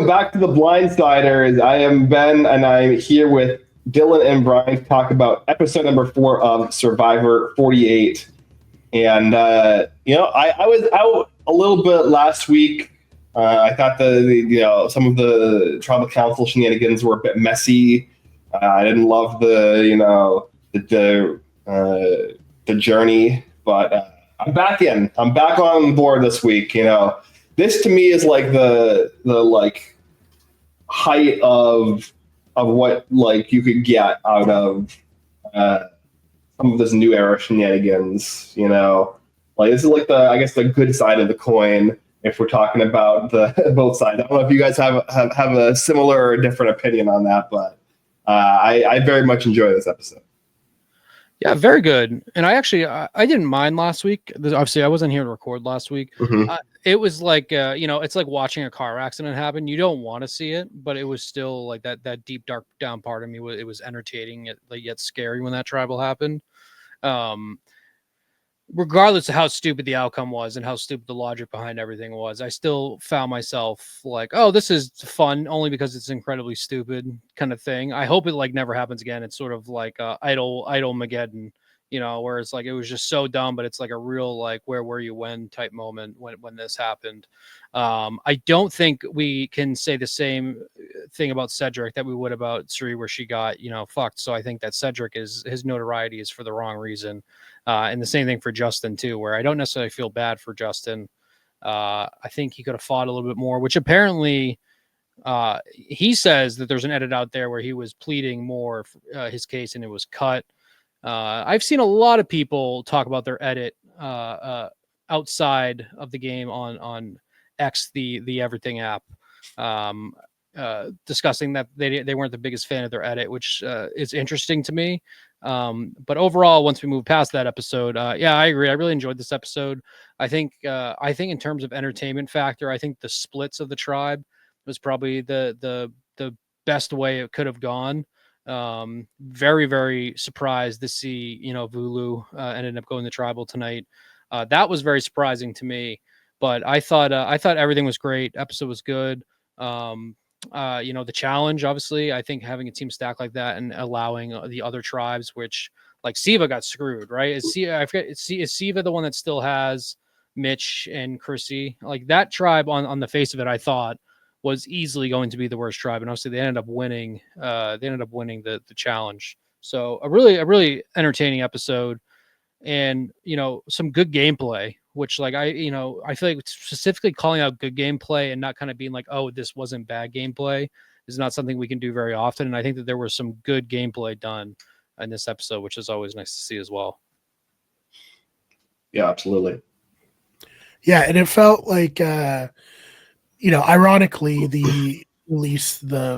back to the Blindsiders. I am Ben, and I'm here with Dylan and Brian to talk about episode number 4 of Survivor 48. And I was out a little bit last week. I thought some of the tribal council shenanigans were a bit messy. I didn't love the journey, but I'm back in. I'm back on board this week. This to me is like the height of what you could get out of some of this new era shenanigans. This is the good side of the coin if we're talking about the both sides. I don't know if you guys have a similar or different opinion on that, but I very much enjoy this episode. Yeah, very good. And I didn't mind last week. Obviously, I wasn't here to record last week. Mm-hmm. It was like, it's like watching a car accident happen. You don't want to see it, but it was still like that deep, dark down part of me. It was entertaining, yet scary when that tribal happened. Regardless of how stupid the outcome was and how stupid the logic behind everything was, I still found myself like, oh, this is fun only because it's incredibly stupid kind of thing. I hope it never happens again. It's sort of like idle Mageddon, where it's like, it was just so dumb, but it's like a real, where were you when type moment when this happened. I don't think we can say the same thing about Cedric that we would about Suri, where she got, fucked. So I think that Cedric his notoriety is for the wrong reason. And the same thing for Justin too, where I don't necessarily feel bad for Justin. I think he could have fought a little bit more, which apparently he says that there's an edit out there where he was pleading more his case and it was cut. I've seen a lot of people talk about their edit outside of the game on X, the Everything app, discussing that they weren't the biggest fan of their edit, which is interesting to me. But overall, once we move past that episode, yeah, I agree. I really enjoyed this episode. I think in terms of entertainment factor, I think the splits of the tribe was probably the best way it could have gone. Very, very surprised to see, Vulu ended up going to tribal tonight. That was very surprising to me, but I thought everything was great. Episode was good. The challenge, obviously, I think having a team stack like that and allowing the other tribes, which like Siva got screwed, right? Is Siva the one that still has Mitch and Chrissy? Like that tribe on the face of it, I thought was easily going to be the worst tribe, and obviously they ended up winning. They ended up winning the challenge. So a really entertaining episode, and some good gameplay. Which I feel like specifically calling out good gameplay and not kind of being like, oh, this wasn't bad gameplay is not something we can do very often. And I think that there was some good gameplay done in this episode, which is always nice to see as well. Yeah, absolutely. Yeah, and it felt like, ironically, the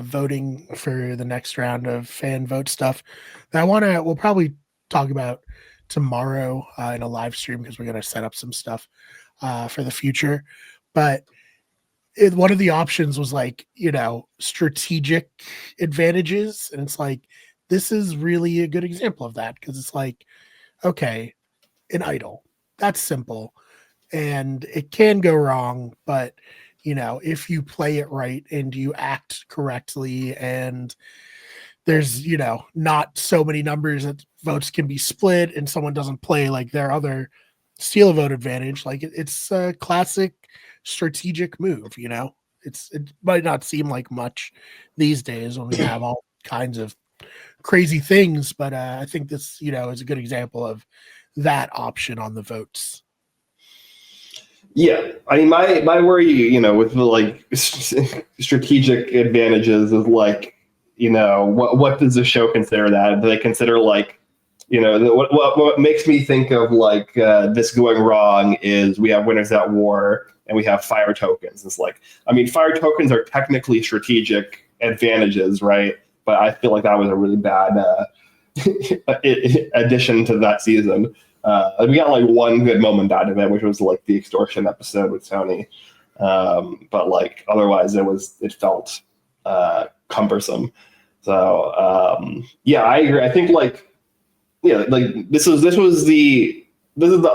voting for the next round of fan vote stuff that we'll probably talk about tomorrow in a live stream, because we're going to set up some stuff for the future. But one of the options was strategic advantages, and it's like, this is really a good example of that, because it's like, okay, an idol, that's simple and it can go wrong, but if you play it right and you act correctly, and there's not so many numbers that votes can be split and someone doesn't play their other steal a vote advantage, it's a classic strategic move. It might not seem like much these days when we have all kinds of crazy things, but I think this is a good example of that option on the votes. Yeah, I mean, my worry, with the strategic advantages is what does the show consider that? Do they consider what makes me think of this going wrong is we have winners at war and we have fire tokens. It's fire tokens are technically strategic advantages, right? But I feel like that was a really bad addition to that season. We got one good moment out of it, which was the extortion episode with Tony. But otherwise it felt cumbersome. So yeah, I agree. I think this is the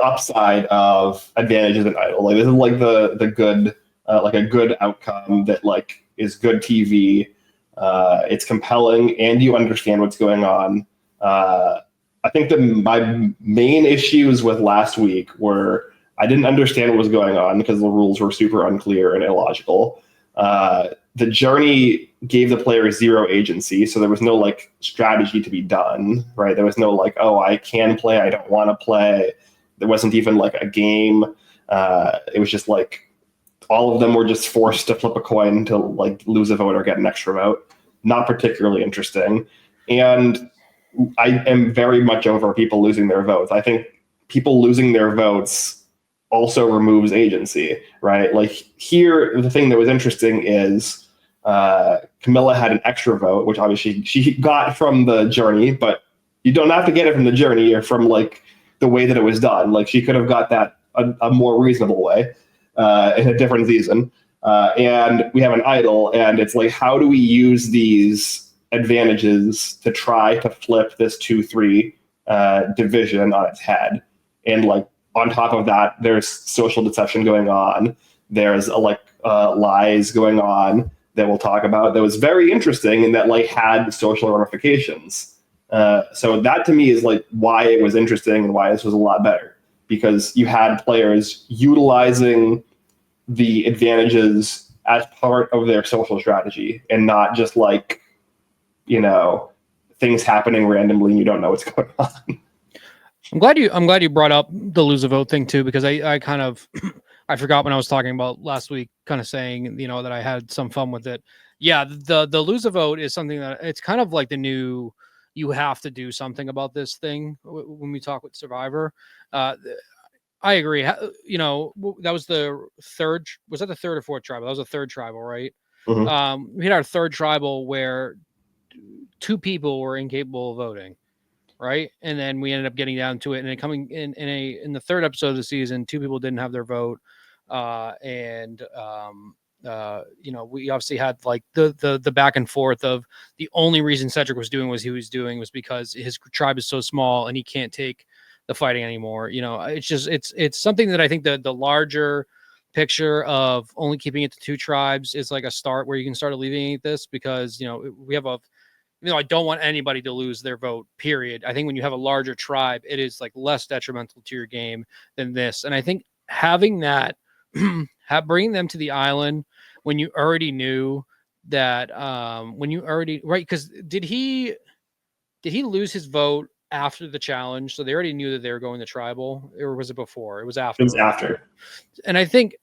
upside of advantages in idol. This is the good a good outcome that is good TV. It's compelling, and you understand what's going on. I think my main issues with last week were I didn't understand what was going on because the rules were super unclear and illogical. The journey gave the player zero agency, so there was no like strategy to be done, right? There was no like, oh, I can play, I don't want to play. There wasn't even like a game. It was just like all of them were just forced to flip a coin to like lose a vote or get an extra vote. Not particularly interesting. And I am very much over people losing their votes. I think people losing their votes also removes agency, right? Like here, the thing that was interesting is Camilla had an extra vote, which obviously she got from the journey, but you don't have to get it from the journey or from like the way that it was done. Like she could have got that a more reasonable way in a different season. And we have an idol, and it's like, how do we use these advantages to try to flip this 2-3 division on its head? And like on top of that, there's social deception going on. There's lies going on that we'll talk about. That was very interesting and that like had social ramifications. So that to me is like why it was interesting and why this was a lot better, because you had players utilizing the advantages as part of their social strategy and not just like, you know, things happening randomly and you don't know what's going on. I'm glad you brought up the lose a vote thing too, because I kind of I forgot when I was talking about last week, kind of saying, you know, that I had some fun with it. Yeah, the lose a vote is something that it's kind of like the new, you have to do something about this thing when we talk with Survivor. I agree. You know, that was the third. Was that the third or fourth tribal? That was the third tribal, right? Mm-hmm. We had our third tribal where 2 people were incapable of voting, right? And then we ended up getting down to it, and then coming in the third episode of the season, 2 people didn't have their vote, you know, we obviously had like the back and forth of the only reason Cedric was doing what he was doing was because his tribe is so small and he can't take the fighting anymore. You know, it's just it's something that I think the larger picture of only keeping it to 2 tribes is like a start where you can start alleviating this, because, you know, we have I don't want anybody to lose their vote, period. I think when you have a larger tribe, it is like less detrimental to your game than this. And I think having that, bringing them to the island when you already knew that, right. Cause did he lose his vote after the challenge? So they already knew that they were going to tribal, or was it before? It was after. It was after. And I think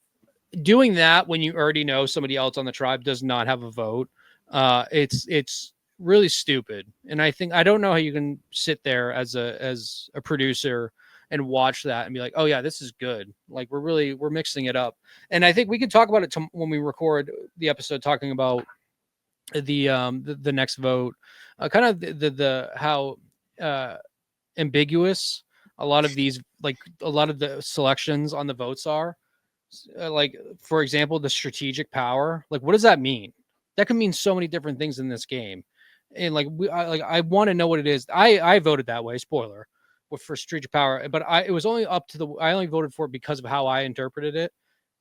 doing that when you already know somebody else on the tribe does not have a vote, it's really stupid. And I don't know how you can sit there as a producer and watch that and be like, oh yeah, this is good. Like we're mixing it up. And I think we can talk about it when we record the episode, talking about the next vote, kind of the how ambiguous a lot of these, like a lot of the selections on the votes are. Like, for example, the strategic power, like what does that mean? That can mean so many different things in this game. And like I want to know what it is. I voted that way, spoiler, for strategic power, but it was only up to I only voted for it because of how I interpreted it.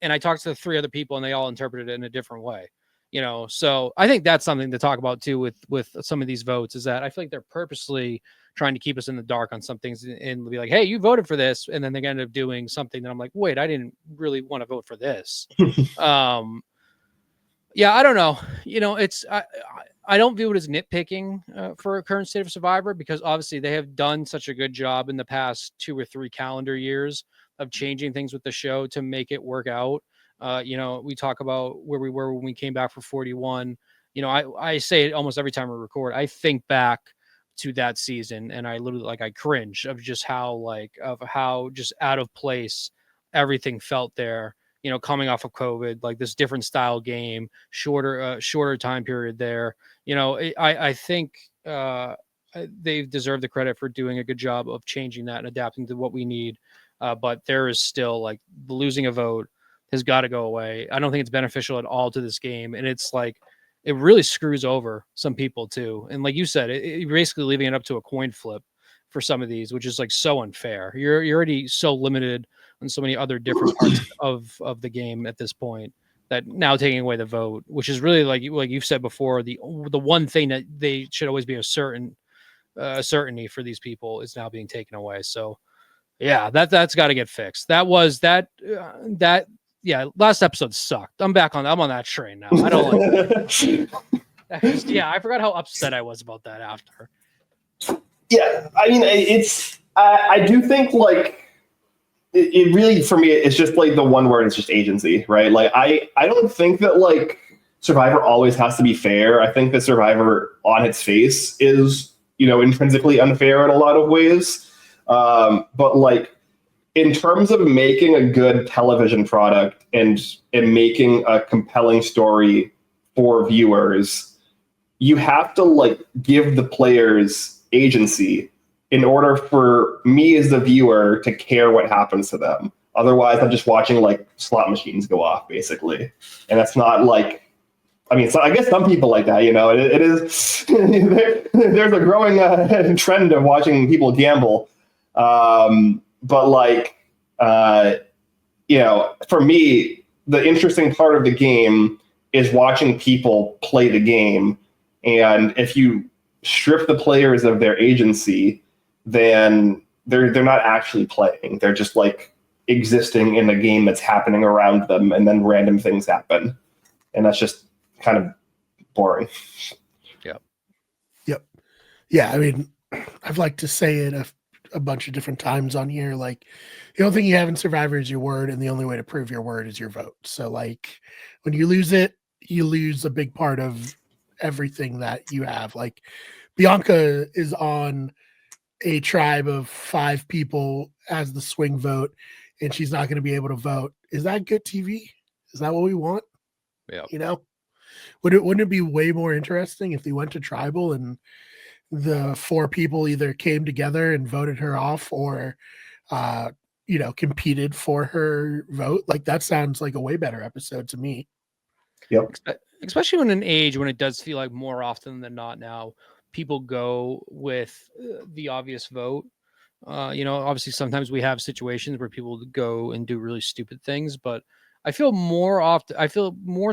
And I talked to the 3 other people and they all interpreted it in a different way. You know, so I think that's something to talk about too with some of these votes, is that I feel like they're purposely trying to keep us in the dark on some things and be like, hey, you voted for this, and then they end up doing something that I'm like, wait, I didn't really want to vote for this. Yeah, I don't know. You know, it's I don't view it as nitpicking for a current State of Survivor, because obviously they have done such a good job in the past 2 or 3 calendar years of changing things with the show to make it work out. You know, we talk about where we were when we came back for 41. You know, I say it almost every time we record. I think back to that season and I literally I cringe of just how just out of place everything felt there. You know, coming off of COVID, like this different style game, shorter time period there. You know, I think they deserve the credit for doing a good job of changing that and adapting to what we need. But there is still like losing a vote has got to go away. I don't think it's beneficial at all to this game. And it's like, it really screws over some people too. And like you said, you're basically leaving it up to a coin flip for some of these, which is like so unfair. You're already so limited on so many other different parts of the game at this point that now taking away the vote, which is really like you've said before, the one thing that they should always be a certainty for these people is now being taken away. So yeah, that's got to get fixed. Last episode sucked. I'm on that train now. I don't like that. Yeah, I forgot how upset I was about that after. Yeah, I mean, I do think like it really, for me, it's just like the one word is just agency, right? Like I don't think that like Survivor always has to be fair. I think that Survivor on its face is, intrinsically unfair in a lot of ways. But like in terms of making a good television product and making a compelling story for viewers, you have to like give the players agency in order for me as the viewer to care what happens to them. Otherwise, I'm just watching like slot machines go off, basically. And that's not like, I mean, so I guess some people like that, it is, there's a growing trend of watching people gamble. But like, for me, the interesting part of the game is watching people play the game. And if you strip the players of their agency, then they're not actually playing. They're just like existing in a game that's happening around them, and then random things happen. And that's just kind of boring. Yep. Yeah, I mean, I've liked to say it a bunch of different times on here. Like, the only thing you have in Survivor is your word, and the only way to prove your word is your vote. So, like, when you lose it, you lose a big part of everything that you have. Like, Bianca is on a tribe of 5 people as the swing vote, and she's not going to be able to vote. Is that good TV? Is that what we want? Yeah. Wouldn't it be way more interesting if they went to tribal and the 4 people either came together and voted her off or, competed for her vote? Like, that sounds like a way better episode to me. Yep. Especially in an age when it does feel like more often than not now, people go with the obvious vote. Obviously sometimes we have situations where people go and do really stupid things, but I feel more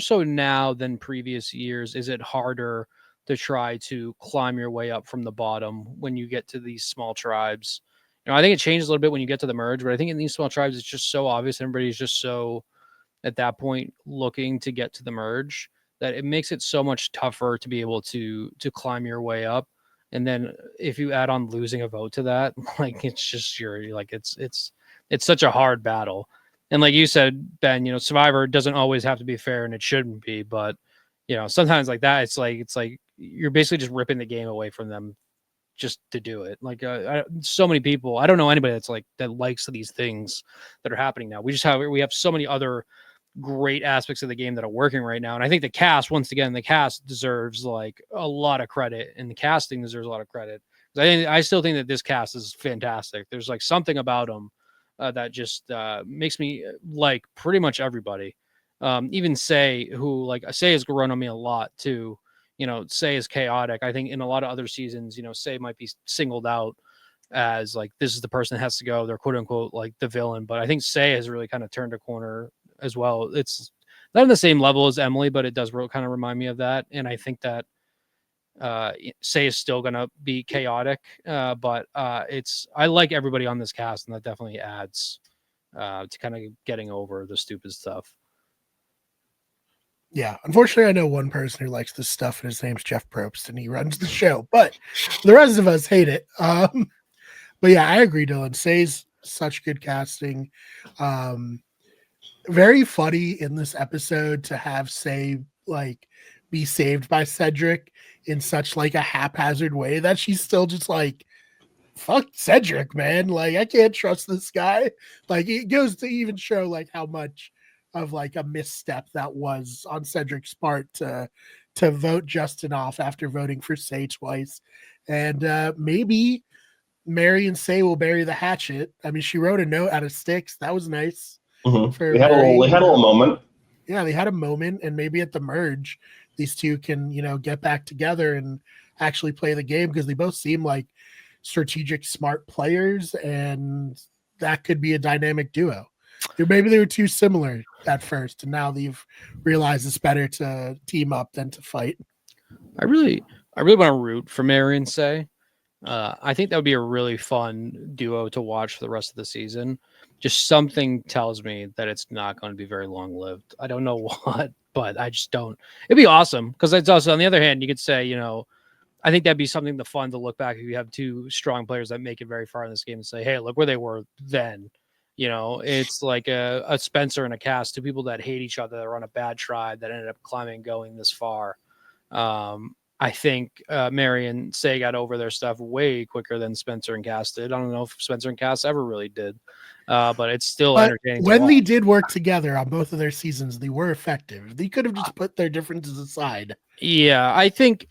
so now than previous years. Is it harder to try to climb your way up from the bottom when you get to these small tribes? I think it changes a little bit when you get to the merge, but I think in these small tribes, it's just so obvious. Everybody's just so at that point looking to get to the merge that it makes it so much tougher to be able to climb your way up. And then if you add on losing a vote to that, like it's just it's such a hard battle. And like you said, Ben, Survivor doesn't always have to be fair, and it shouldn't be, but sometimes like that, it's like you're basically just ripping the game away from them just to do it. Like so many people, I don't know anybody that likes these things that are happening now. We have so many other great aspects of the game that are working right now. And I think the cast deserves like a lot of credit, and the casting deserves a lot of credit. I still think that this cast is fantastic. There's like something about them that just makes me like pretty much everybody. Even Say, who Say has grown on me a lot too. Say is chaotic. I think in a lot of other seasons, Say might be singled out as like, this is the person that has to go. They're quote unquote like the villain. But I think Say has really kind of turned a corner as well. It's not on the same level as Emily, but it does kind of remind me of that. And I think that Say is still going to be chaotic. But I like everybody on this cast, and that definitely adds to kind of getting over the stupid stuff. Yeah, unfortunately, I know one person who likes this stuff, and his name's Jeff Probst, and he runs the show. But the rest of us hate it. But yeah, I agree, Dylan. Say's such good casting. Very funny in this episode to have Say like be saved by Cedric in such like a haphazard way that she's still just like, fuck Cedric, man. Like, I can't trust this guy. Like, it goes to even show like how much of like a misstep that was on Cedric's part to vote Justin off after voting for Say twice. And maybe Mary and Say will bury the hatchet. I mean, she wrote a note out of sticks. That was nice. Mm-hmm. They had a little moment. Yeah, they had a moment, and maybe at the merge, these two can, get back together and actually play the game, because they both seem like strategic, smart players, and that could be a dynamic duo. Maybe they were too similar at first, and now they've realized it's better to team up than to fight. I really want to root for Mary and Say. I think that would be a really fun duo to watch for the rest of the season. Just something tells me that it's not going to be very long lived. I don't know what, but I just don't. It'd be awesome because it's also, on the other hand, you could say, I think that'd be something to fun to look back if you have two strong players that make it very far in this game and say, hey, look where they were then. It's like a Spencer and a Cass, two people that hate each other, that are on a bad tribe that ended up climbing and going this far. I think Mary and Say got over their stuff way quicker than Spencer and Cass did. I don't know if Spencer and Cass ever really did, but it's still entertaining. When they did work together on both of their seasons, they were effective. They could have just put their differences aside. Yeah, I think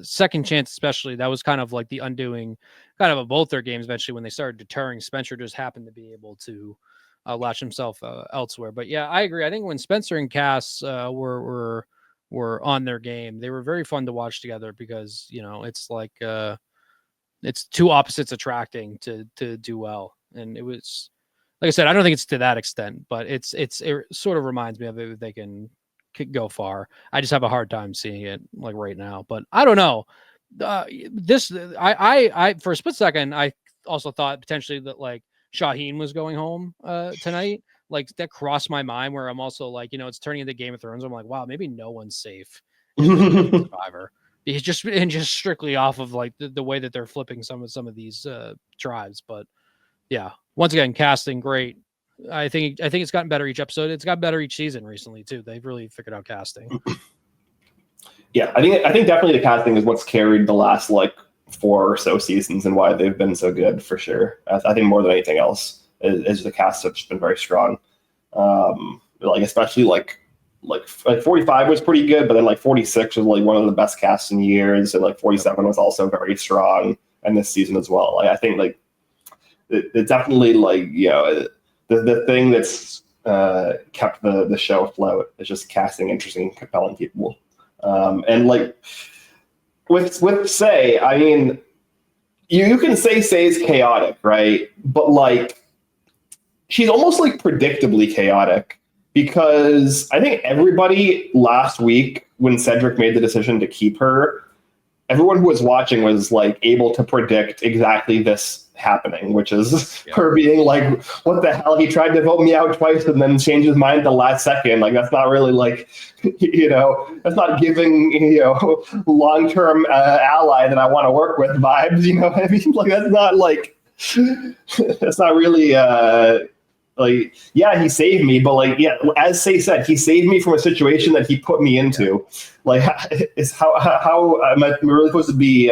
second chance, especially, that was kind of like the undoing kind of both their games eventually when they started deterring. Spencer just happened to be able to latch himself elsewhere. But yeah, I agree. I think when Spencer and Cass were on their game, they were very fun to watch together because, it's like it's two opposites attracting to do well. And it was, like I said, I don't think it's to that extent, but it sort of reminds me of it. They can go far. I just have a hard time seeing it like right now, but I don't know. I for a split second, I also thought potentially that like Shaheen was going home tonight. Like that crossed my mind where I'm also like, it's turning into Game of Thrones. I'm like, wow, maybe no one's safe in Survivor. It's just strictly off of like the way that they're flipping some of these tribes. But yeah, once again, casting great. I think it's gotten better each episode. It's got better each season recently too. They've really figured out casting. Yeah, I think definitely the casting is what's carried the last like 4 or so seasons and why they've been so good for sure. I think more than anything else is the cast has been very strong. Like especially like 45 was pretty good, but then like 46 was like one of the best casts in years, and like 47 was also very strong, and this season as well. Like I think like it definitely like the thing that's kept the show afloat is just casting interesting, compelling people. And like with Say, I mean, you can say is chaotic, right? But like she's almost like predictably chaotic, because I think everybody last week when Cedric made the decision to keep her, everyone who was watching was like able to predict exactly this happening, which is her being like, what the hell, he tried to vote me out twice and then changed his mind the last second. Like that's not really like, that's not giving long-term ally that I want to work with vibes. I mean, like that's not like, that's not really like, yeah, he saved me, but like, yeah, as Say said, he saved me from a situation that he put me into. Like, is how am I really supposed to be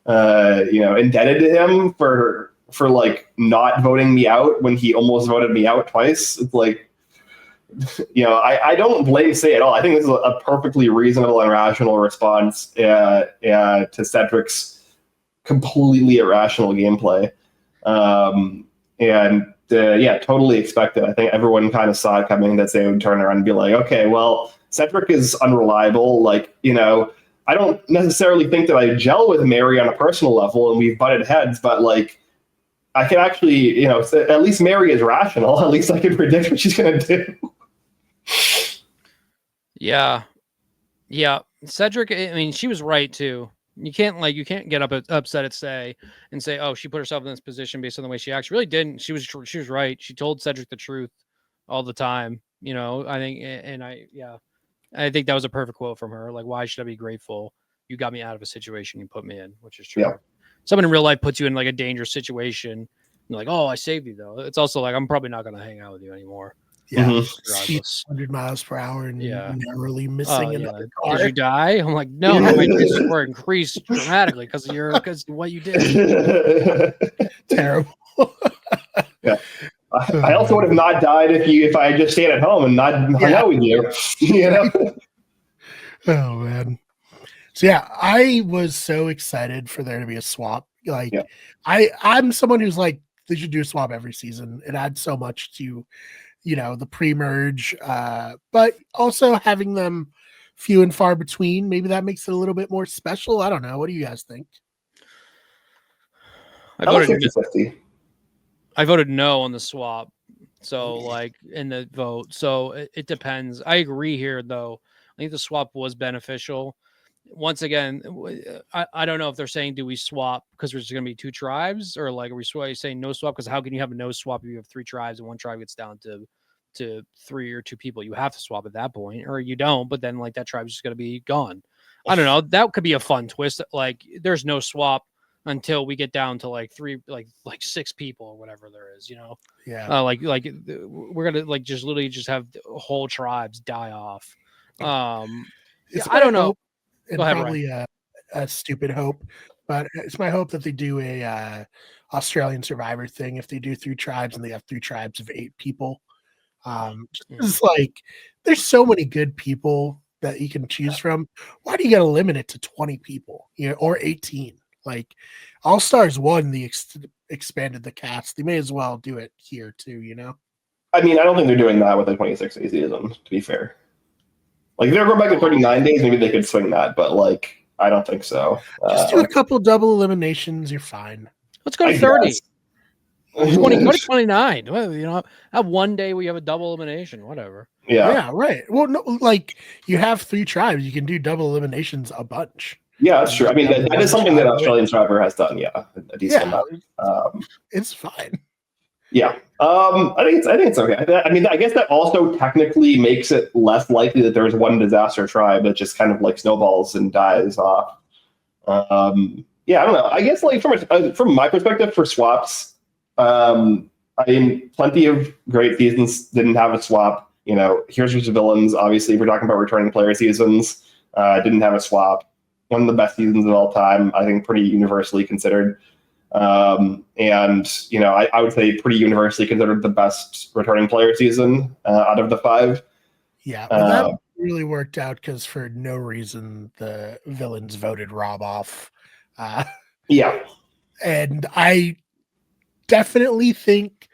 indebted to him for like not voting me out when he almost voted me out twice? It's like, I don't blame Say at all. I think this is a perfectly reasonable and rational response to Cedric's completely irrational gameplay. Totally expected. I think everyone kind of saw it coming that Say would turn around and be like, okay, well, Cedric is unreliable. Like, I don't necessarily think that I gel with Mary on a personal level and we've butted heads, but like, I can actually, at least Mary is rational. At least I can predict what she's going to do. Yeah. Cedric, I mean, she was right too. You can't get upset at Say and say, oh, she put herself in this position based on the way she acts. She really didn't. She was right. She told Cedric the truth all the time. I think that was a perfect quote from her. Like, why should I be grateful? You got me out of a situation you put me in, which is true. Yeah. Someone in real life puts you in like a dangerous situation. And you're like, oh, I saved you though. It's also like, I'm probably not going to hang out with you anymore. Yeah, 100 miles per hour and narrowly missing another car. Did you die? I'm like, no, my chances were increased dramatically because of what you did. Terrible. Yeah. I also would have not died if I had just stayed at home and not hung out with you. Oh man. So yeah, I was so excited for there to be a swap. Like I'm someone who's like, they should do a swap every season. It adds so much to the pre-merge, but also having them few and far between, maybe that makes it a little bit more special. I don't know. What do you guys think? I voted 50-50. I voted no on the swap. So like in the vote. So it depends. I agree here though. I think the swap was beneficial. Once again, I don't know if they're saying do we swap because there's going to be 2 tribes, or like are we saying no swap because how can you have a no swap if you have 3 tribes and one tribe gets down to 3 or 2 people? You have to swap at that point, or you don't. But then like that tribe's just going to be gone. I don't know. That could be a fun twist. Like there's no swap until we get down to like 3, like 6 people or whatever there is, Yeah. like we're gonna like just literally just have whole tribes die off. I don't know. And probably a stupid hope, but it's my hope that they do a Australian Survivor thing. If they do 3 tribes and they have 3 tribes of 8 people, it's like there's so many good people that you can choose from. Why do you got to limit it to 20 people, or 18? Like All Stars 1, they expanded the cast. They may as well do it here too. I mean, I don't think they're doing that with the 26-day season. To be fair. Like, if they're going back to 39 days, maybe they could swing that, but, like, I don't think so. Just do a couple double eliminations. You're fine. Let's go to 30. 20, go to 29. Well, have one day where you have a double elimination, whatever. Yeah, right. Well, no, like, you have 3 tribes. You can do double eliminations a bunch. Yeah, that's true. I mean, that is something that Australian Survivor has done, a decent amount. It's fine. Yeah, I think it's okay. I mean, I guess that also technically makes it less likely that there's one disaster tribe that just kind of like snowballs and dies off. Yeah, I don't know. I guess like from my perspective for swaps, I mean, plenty of great seasons didn't have a swap. Here's Your Villains. Obviously, if we're talking about returning player seasons, didn't have a swap. One of the best seasons of all time, I think, pretty universally considered. And I would say pretty universally considered the best returning player season out of the 5. Yeah, but that really worked out because for no reason the villains voted Rob off. Yeah, and I definitely think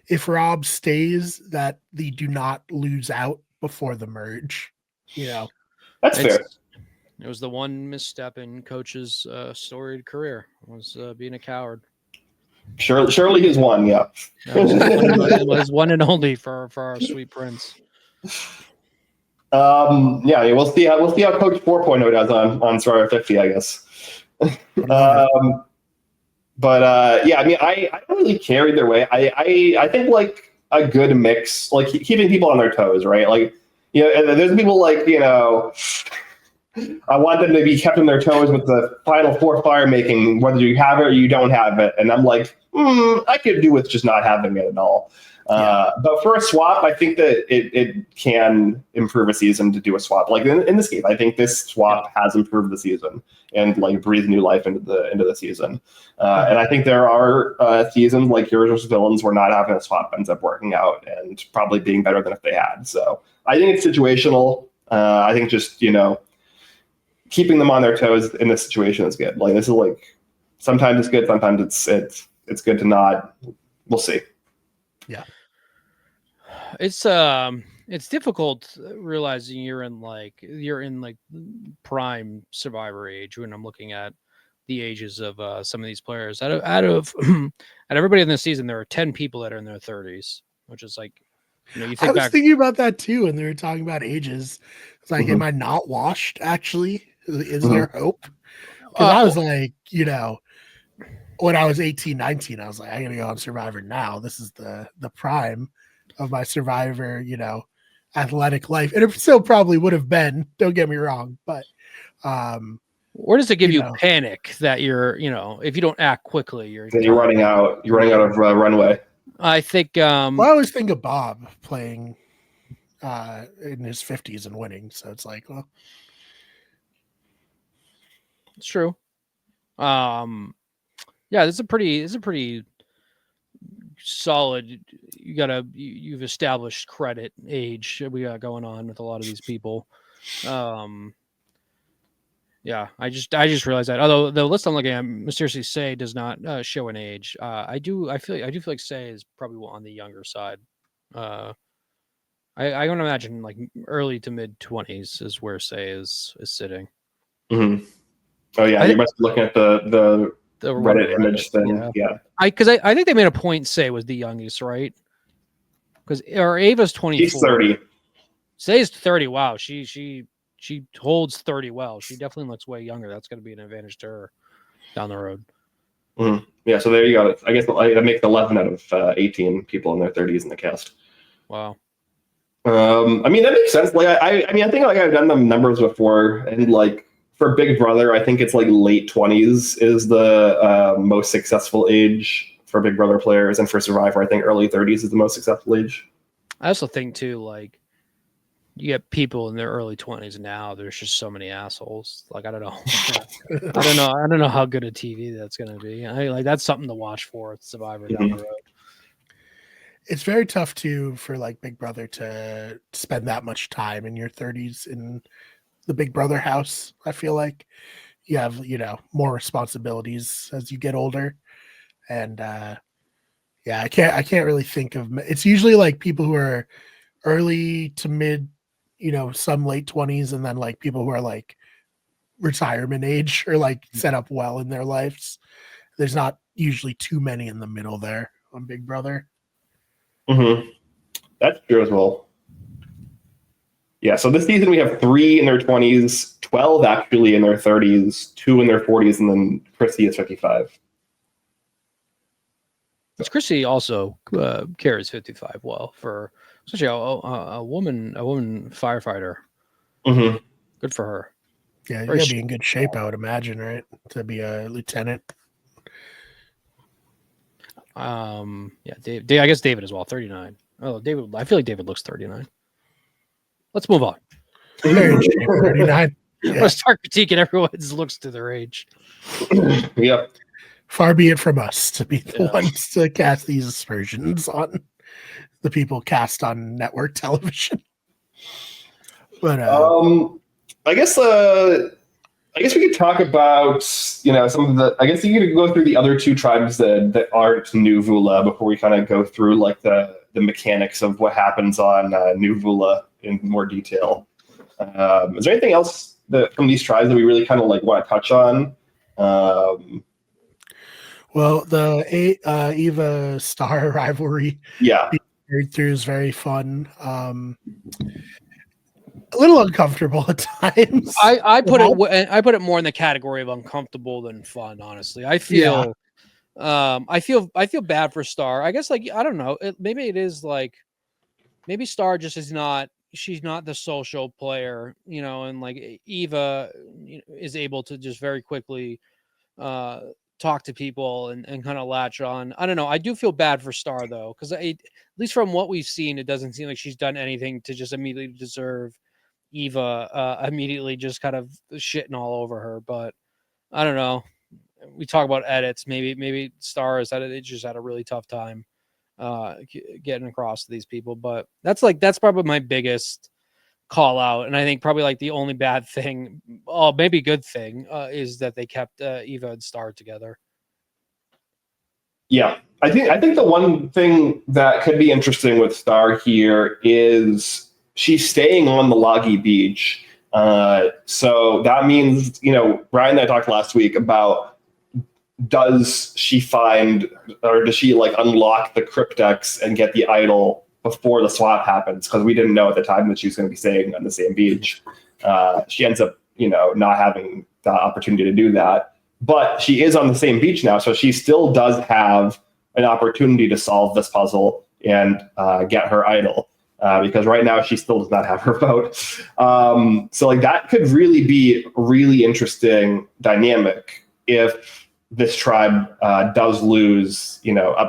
if Rob stays, that they do not lose out before the merge. That's fair. It was the one misstep in Coach's storied career, was being a coward. Surely his one, yeah. It was one and only for our sweet prince. Yeah, we'll see how Coach 4.0 does on Survivor 50, I guess. But yeah, I mean, I don't really care either way. I think like a good mix, like keeping people on their toes, right? Like, there's people like, I want them to be kept on their toes with the final 4 fire making, whether you have it or you don't have it. And I'm like, I could do with just not having it at all. But for a swap, I think that it can improve a season to do a swap. Like in this case, I think this swap has improved the season and like breathed new life into the season. And I think there are seasons like Heroes vs. Villains where not having a swap ends up working out and probably being better than if they had. So I think it's situational. I think just, keeping them on their toes in this situation is good. Like this is like sometimes it's good, sometimes it's good to not. We'll see. Yeah. It's difficult realizing you're in prime Survivor age when I'm looking at the ages of some of these players. Out of everybody in this season, there are 10 people that are in their 30s, which is like, you think I was back. thinking about that too when they were talking about ages. It's like, am I not washed actually? Is there hope? Because I was like, when I was 18, 19, I was like, I'm going to go on Survivor now. This is the prime of my Survivor, athletic life. And it still probably would have been, don't get me wrong, but where does it give you panic that you're, if you don't act quickly, you're running out of runway. I think well, I always think of Bob playing in his 50s and winning. So it's like, well, it's true. Yeah, this is a pretty solid. You've established credit age we got going on with a lot of these people. Yeah, I just realized that. Although the list I'm looking at, mysteriously Say does not show an age. I do feel like Say is probably on the younger side. I don't imagine like early to mid 20s is where Say is sitting. Mm-hmm. Oh yeah, you must be looking at the The Reddit image thing. Yeah. I think they made a point Say was the youngest, right? Because or Ava's 24. He's 30. Say's 30. Wow, she holds 30 well. She definitely looks way younger. That's going to be an advantage to her down the road. Mm-hmm. Yeah, so there you go. I guess that makes 11 out of 18 people in their 30s in the cast. Wow. I mean, that makes sense. Like, I mean, I think like I've done the numbers before, and like for Big Brother, I think it's like late 20s is the most successful age for Big Brother players, and for Survivor, I think early 30s is the most successful age. I also think too, like, you get people in their early 20s now. There's just so many assholes. Like, I don't know. I don't know how good a TV that's going to be. Like, that's something to watch for with Survivor down the road. It's very tough too for like Big Brother to spend that much time in your 30s in the Big Brother house. I feel like you have, more responsibilities as you get older. And yeah, I can't really think of, it's usually like people who are early to mid, some late 20s, and then like people who are like retirement age or like set up well in their lives. There's not usually too many in the middle there on Big Brother. Mm-hmm. That's true as well. Yeah, so this season we have 3 in their 20s, 12 actually in their 30s, 2 in their 40s, and then Chrissy is 55. Chrissy also carries 55 well for especially a woman firefighter. Mm-hmm. Good for her. Yeah, you gotta be in good shape, I would imagine, right? To be a lieutenant. Yeah, Dave, I guess David as well, 39. Oh, David, I feel like David looks 39. Let's move on. 39. Yeah. Let's start critiquing everyone's looks to their age. Yep. Far be it from us to be the ones to cast these aspersions on the people cast on network television. But I guess we could talk about, some of the, I guess you could go through the other 2 tribes that aren't New Vula before we kind of go through like the mechanics of what happens on New Vula in more detail. Is there anything else from these tribes that we really kind of like want to touch on? Well, the Eva Star rivalry, through is very fun. A little uncomfortable at times. I put it more in the category of uncomfortable than fun. Honestly, I feel bad for Star. I guess like I don't know. Maybe it is like maybe Star just is not. She's not the social player, and like Eva is able to just very quickly talk to people and kind of latch on. I don't know. I do feel bad for Star though, because at least from what we've seen, it doesn't seem like she's done anything to just immediately deserve Eva immediately just kind of shitting all over her. But I don't know. We talk about edits. Maybe Star is it just had a really tough time getting across to these people. But that's probably my biggest call out, and I think probably like the only bad thing, maybe good thing, is that they kept Eva and Star together. Yeah, I think the one thing that could be interesting with Star here is she's staying on the Loggy Beach. So that means, Brian and I talked last week about, does she find, or does she like unlock the cryptex and get the idol before the swap happens? Because we didn't know at the time that she was going to be staying on the same beach. She ends up, not having the opportunity to do that. But she is on the same beach now, so she still does have an opportunity to solve this puzzle and get her idol. Because right now she still does not have her vote. So like that could really be a really interesting dynamic if this tribe does lose,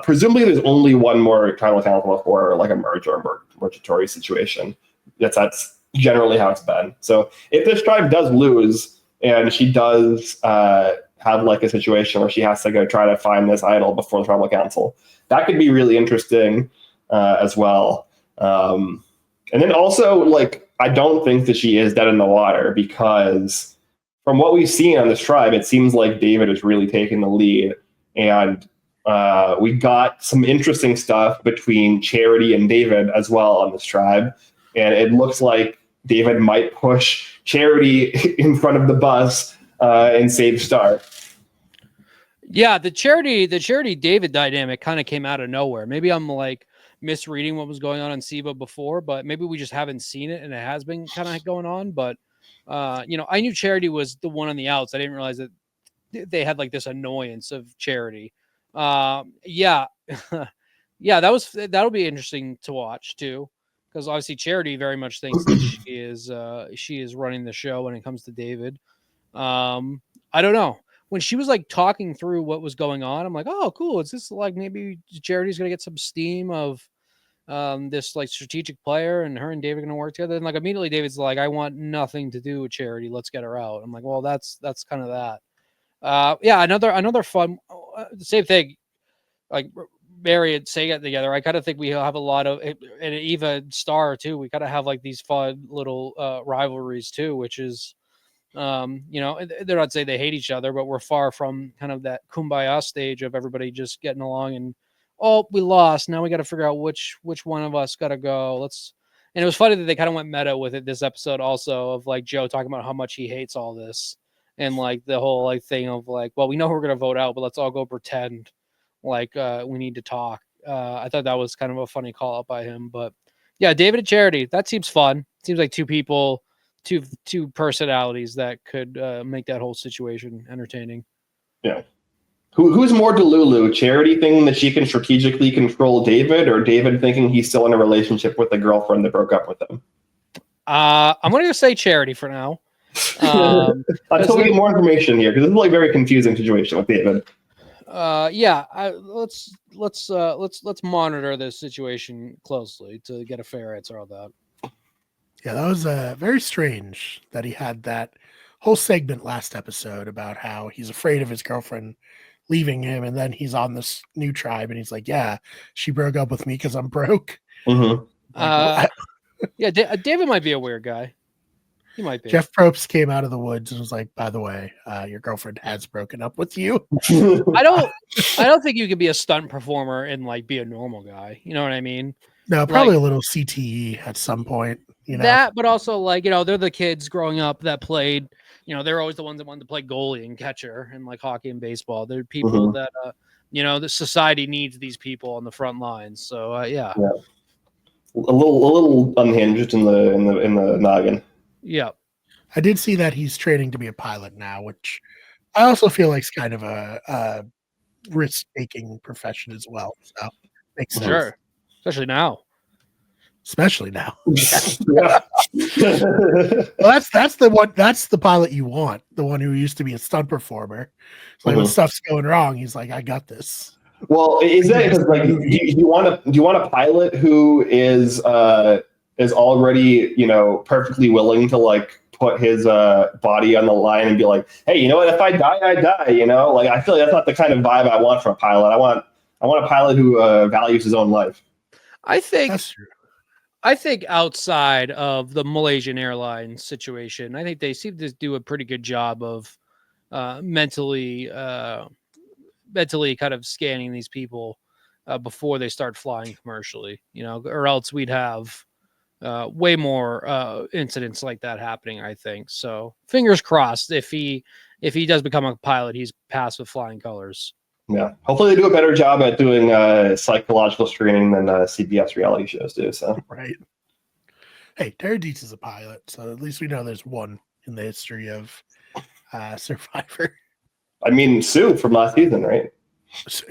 presumably there's only one more tribal council before like a merge or mergatory situation. That's generally how it's been. So if this tribe does lose and she does have like a situation where she has to go try to find this idol before the tribal council, that could be really interesting as well. And then also, like, I don't think that she is dead in the water, because from what we've seen on this tribe, it seems like David is really taking the lead. And we got some interesting stuff between Charity and David as well on this tribe. And it looks like David might push Charity in front of the bus and save Star. Yeah, the charity David dynamic kind of came out of nowhere. Maybe I'm like misreading what was going on SIVA before, but maybe we just haven't seen it and it has been kind of going on. But I knew Charity was the one on the outs. I didn't realize that they had like this annoyance of Charity. Yeah, yeah, that'll be interesting to watch too, because obviously Charity very much thinks that she is running the show when it comes to David. I don't know. When she was like talking through what was going on, I'm like, oh, cool. Is this like maybe Charity's gonna get some steam of this like strategic player, and her and David are gonna work together? And like immediately David's like, I want nothing to do with Charity. Let's get her out. I'm like, well, that's kind of that. Yeah, another fun, same thing. Like Barry and Sega together, I kind of think we have a lot of, and Eva Star too. We kind of have like these fun little rivalries too, which is. They're not saying they hate each other, but we're far from kind of that kumbaya stage of everybody just getting along and, oh, we lost. Now we got to figure out which one of us got to go. And it was funny that they kind of went meta with it this episode also, of like Joe talking about how much he hates all this, and like the whole like thing of like, well, we know we're going to vote out, but let's all go pretend like we need to talk. I thought that was kind of a funny call out by him, but yeah, David and Charity, that seems fun. Seems like two people, two personalities that could make that whole situation entertaining. Yeah. Who's more Delulu? Charity thinking that she can strategically control David, or David thinking he's still in a relationship with the girlfriend that broke up with him? I'm going to say Charity for now. Until we get more information here, because this is like a very confusing situation with David. Let's monitor this situation closely to get a fair answer on that. Yeah, that was very strange that he had that whole segment last episode about how he's afraid of his girlfriend leaving him, and then he's on this new tribe, and he's like, "Yeah, she broke up with me because I'm broke." Mm-hmm. Yeah, David might be a weird guy. He might be. Jeff Probst came out of the woods and was like, "By the way, your girlfriend has broken up with you." I don't think you could be a stunt performer and like be a normal guy. You know what I mean? No, probably a little CTE at some point. That, but also like, they're the kids growing up that played, they're always the ones that wanted to play goalie and catcher and like hockey and baseball. They're people that, the society needs these people on the front lines. So yeah. A little unhinged in the noggin. Yeah. I did see that he's training to be a pilot now, which I also feel like is kind of a risk-taking profession as well. So makes sense. Sure. Especially now. Yeah. Well, that's the one. That's the pilot you want. The one who used to be a stunt performer. It's like when stuff's going wrong, he's like, "I got this." Well, is that because like do you want a pilot who is already perfectly willing to like put his body on the line and be like, "Hey, you know what? If I die, I die." Like I feel like that's not the kind of vibe I want from a pilot. I want a pilot who values his own life. I think That's true. I think outside of the Malaysian Airlines situation, I think they seem to do a pretty good job of mentally kind of scanning these people before they start flying commercially, or else we'd have way more incidents like that happening, I think. So fingers crossed if he does become a pilot, he's passed with flying colors. Yeah, hopefully they do a better job at doing psychological screening than CBS reality shows do. So right. Hey, Terry Dietz is a pilot, so at least we know there's one in the history of Survivor. I mean, Sue from last season, right? So,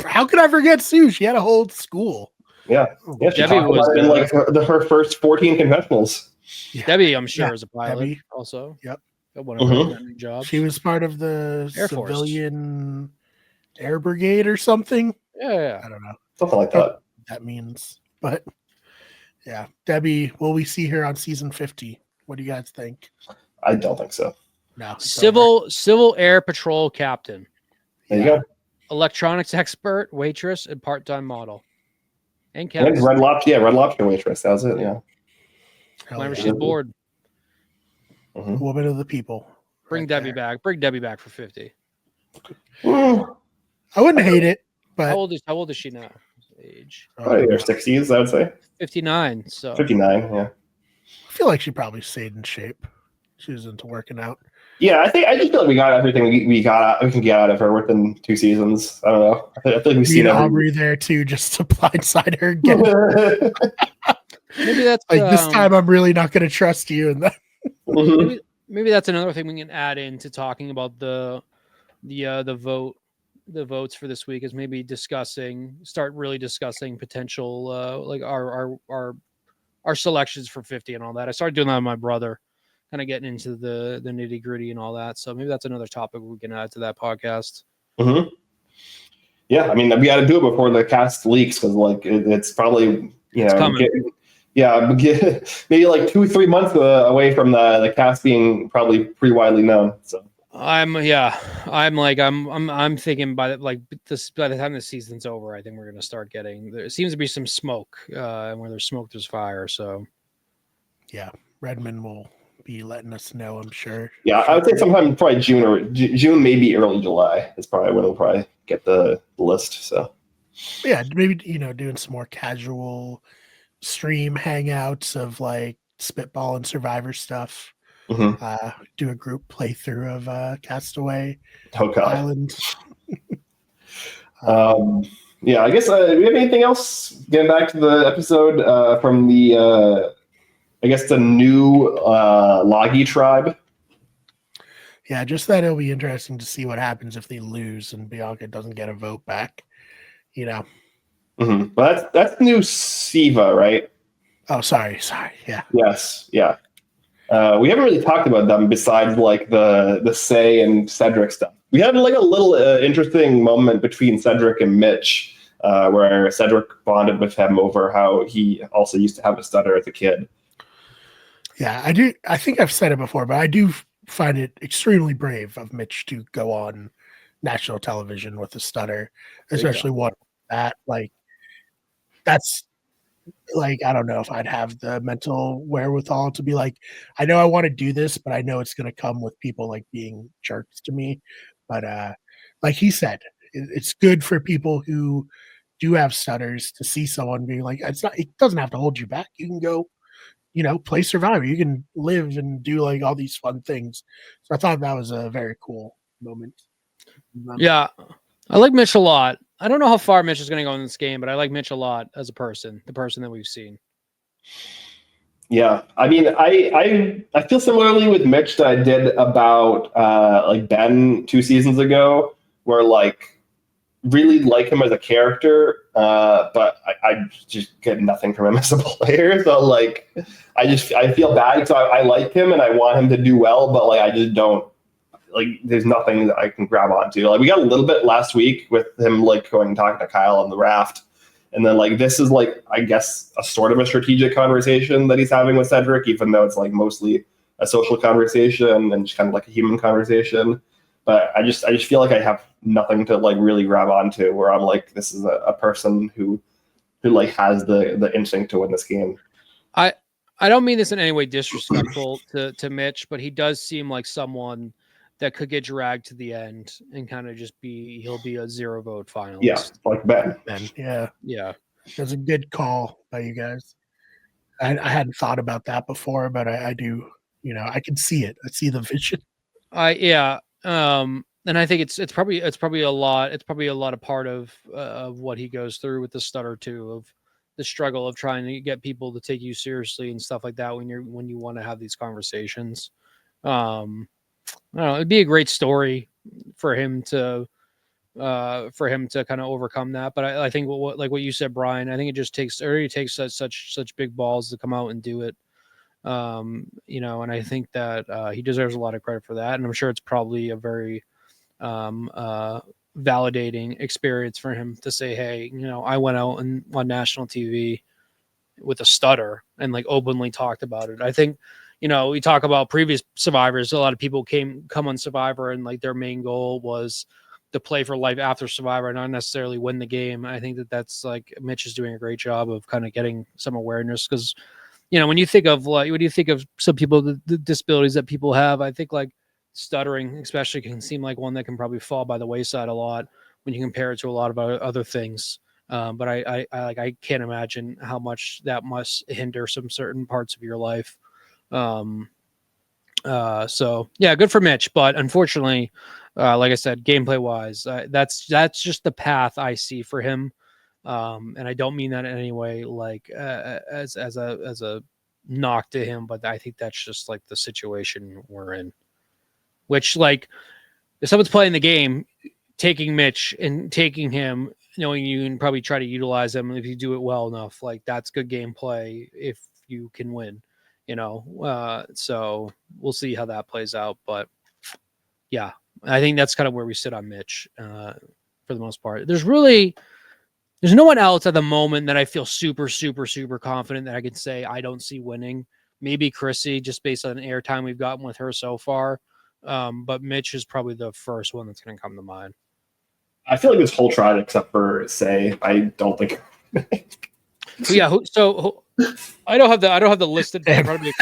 how could I forget Sue? She had a whole school. Yeah, she Debbie talked about it in like her first 14 confessionals. Yeah. Debbie, I'm sure, is a pilot. Debbie. Also. Yep. One of her jobs. She was part of the Air Force. civilian air brigade or something. Yeah. I don't know. Something like that. That means, but yeah, Debbie, will we see her on season 50? What do you guys think? I don't think so. No. Civil Air Patrol captain. There you go. Electronics expert, waitress, and part-time model. And Red Lobster waitress. That was it. Yeah. Whenever she's bored. Mm-hmm. Woman of the people. Bring Debbie back. Bring Debbie back for 50. I wouldn't hate it, but how old is she now? Age. Probably in her 60s, I would say. 59. So 59. Yeah. I feel like she probably stayed in shape. She was into working out. Yeah, I just feel like we got everything we can get out of her within 2 seasons. I don't know. I feel like we've Need seen Aubrey there too, just to blindside her again. Maybe that's Like this time, I'm really not going to trust you. And maybe that's another thing we can add into talking about the votes for this week is maybe start really discussing potential like our selections for 50 and all that. I started doing that with my brother, kind of getting into the nitty gritty and all that. So maybe that's another topic we can add to that podcast. Mm-hmm. Yeah, I mean, we got to do it before the cast leaks because like it's probably It's coming. Maybe like 2-3 months away from the cast being probably pretty widely known. So I'm thinking by the time the season's over, I think we're gonna start getting. There seems to be some smoke, and where there's smoke, there's fire. So yeah, Redmond will be letting us know, I'm sure. Yeah, I would say sometime probably June or June, maybe early July is probably when we'll probably get the list. So yeah, maybe doing some more casual stream hangouts of like Spitball and Survivor stuff. Mm-hmm. Do a group playthrough of Castaway God. Island. Yeah, I guess do we have anything else? Getting back to the episode from the I guess the new Loggy tribe. Yeah, just that it'll be interesting to see what happens if they lose and Bianca doesn't get a vote back. Mm-hmm. But that's new Siva, right? Oh, sorry. Yeah. Yes. Yeah. We haven't really talked about them besides like the Say and Cedric stuff. We had like a little interesting moment between Cedric and Mitch, where Cedric bonded with him over how he also used to have a stutter as a kid. Yeah, I do. I think I've said it before, but I do find it extremely brave of Mitch to go on national television with a stutter, especially one that like that's like I don't know if I'd have the mental wherewithal to be like, I know I want to do this, but I know it's going to come with people like being jerks to me. But like he said, it's good for people who do have stutters to see someone being like, it doesn't have to hold you back. You can go, play Survivor. You can live and do like all these fun things. So I thought that was a very cool moment. Yeah, I like Mitch a lot. I don't know how far Mitch is going to go in this game, but I like Mitch a lot as a person, the person that we've seen. Yeah, I mean, I feel similarly with Mitch that I did about like Ben 2 seasons ago, where like really like him as a character, but I just get nothing from him as a player. So like, I feel bad. So I like him and I want him to do well, but like I just don't. Like, there's nothing that I can grab onto. Like, we got a little bit last week with him like going and talking to Kyle on the raft, and then like this is like I guess a sort of a strategic conversation that he's having with Cedric, even though it's like mostly a social conversation and just kind of like a human conversation. But I just feel like I have nothing to like really grab onto. Where I'm like, this is a person who like has the instinct to win this game. I don't mean this in any way disrespectful to Mitch, but he does seem like someone that could get dragged to the end and kind of he'll be a 0 vote finalist. Yeah, like Ben. Yeah. That's a good call by you guys. I hadn't thought about that before, but I do, I can see it. I see the vision. And I think it's probably a lot. It's probably a lot of part of what he goes through with the stutter too, of the struggle of trying to get people to take you seriously and stuff like that when you want to have these conversations. I don't know, it'd be a great story for him to kind of overcome that. But I think what you said, Brian, I think it already takes such big balls to come out and do it. And I think that he deserves a lot of credit for that. And I'm sure it's probably a very validating experience for him to say, hey, I went out and on national TV with a stutter and like openly talked about it. I think, we talk about previous survivors. A lot of people come on Survivor and like their main goal was to play for life after Survivor, not necessarily win the game. I think that's like Mitch is doing a great job of kind of getting some awareness because, when you think of some people, the disabilities that people have, I think like stuttering especially can seem like one that can probably fall by the wayside a lot when you compare it to a lot of other things. But I can't imagine how much that must hinder some certain parts of your life. So yeah, good for Mitch, but unfortunately, like I said, gameplay wise, that's just the path I see for him. And I don't mean that in any way like as a knock to him, but I think that's just like the situation we're in. Which, like, if someone's playing the game, taking Mitch and taking him, knowing you can probably try to utilize him if you do it well enough, like that's good gameplay if you can win, so we'll see how that plays out. But yeah, I think that's kind of where we sit on Mitch for the most part. There's no one else at the moment that I feel super, super, super confident that I could say I don't see winning. Maybe Chrissy, just based on the airtime we've gotten with her so far. But Mitch is probably the first one that's going to come to mind. I feel like this whole tribe, except for Say, I don't think. Yeah. So I don't have the listed in front of me.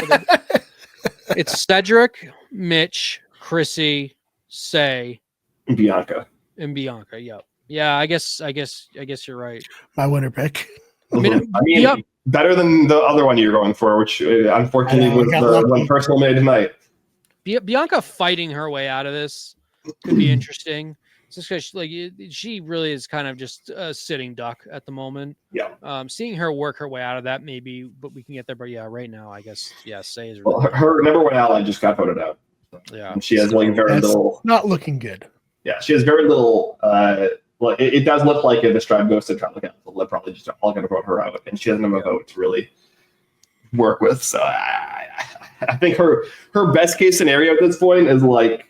It's Cedric, Mitch, Chrissy, Say, And Bianca. Yep. Yeah. I guess you're right. My winner pick. I mean, yep. Better than the other one you're going for, which unfortunately was the one personal made tonight. Bianca fighting her way out of this could be interesting. Just because she really is kind of just a sitting duck at the moment. Yeah. Seeing her work her way out of that, maybe, but we can get there. But yeah, right now, I guess, yeah, Say is really her number one ally just got voted out. Yeah. And she has like very little. Not looking good. Yeah, she has very little. Well, it does look like if this tribe goes to tribal council, they're probably just all going to vote her out, and she doesn't have a vote to really work with. So I think her best case scenario at this point is like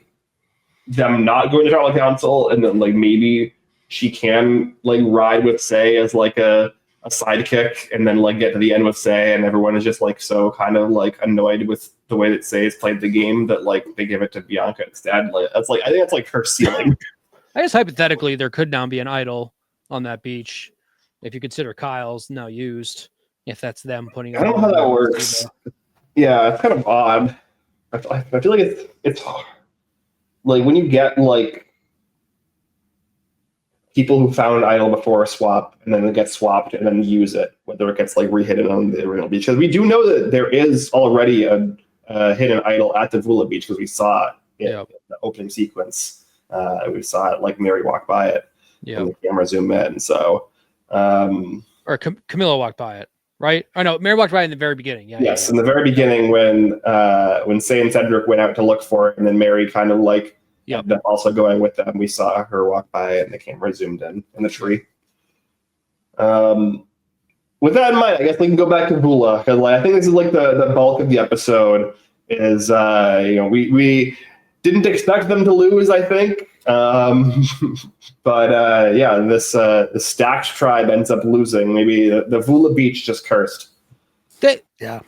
them not going to tribal council, and then like maybe she can like ride with Say as like a sidekick, and then like get to the end with Say, and everyone is just like so kind of like annoyed with the way that Say has played the game that like they give it to Bianca instead. Like I think that's like her ceiling. I guess hypothetically there could now be an idol on that beach if you consider Kyle's now used. If that's them putting. I don't know how that works. Yeah, it's kind of odd. I feel like it's like when you get like people who found an idol before a swap and then it gets swapped and then use it, whether it gets like rehidden on the original beach. Because we do know that there is already a hidden idol at the Vula beach because we saw it in the opening sequence. We saw it like Mary walk by it. Yeah. And the camera zoom in. So or Camilla walked by it. Right? I know Mary walked by in the very beginning. Yeah. Yes, in the very beginning when Say and Cedric went out to look for it, and then Mary kind of like ended up also going with them. We saw her walk by it, and the camera zoomed in the tree. With that in mind, I guess we can go back to Vula because like, I think this is like the bulk of the episode. Is we didn't expect them to lose, I think. But yeah, the stacked tribe ends up losing. Maybe the Vula Beach just cursed. Yeah.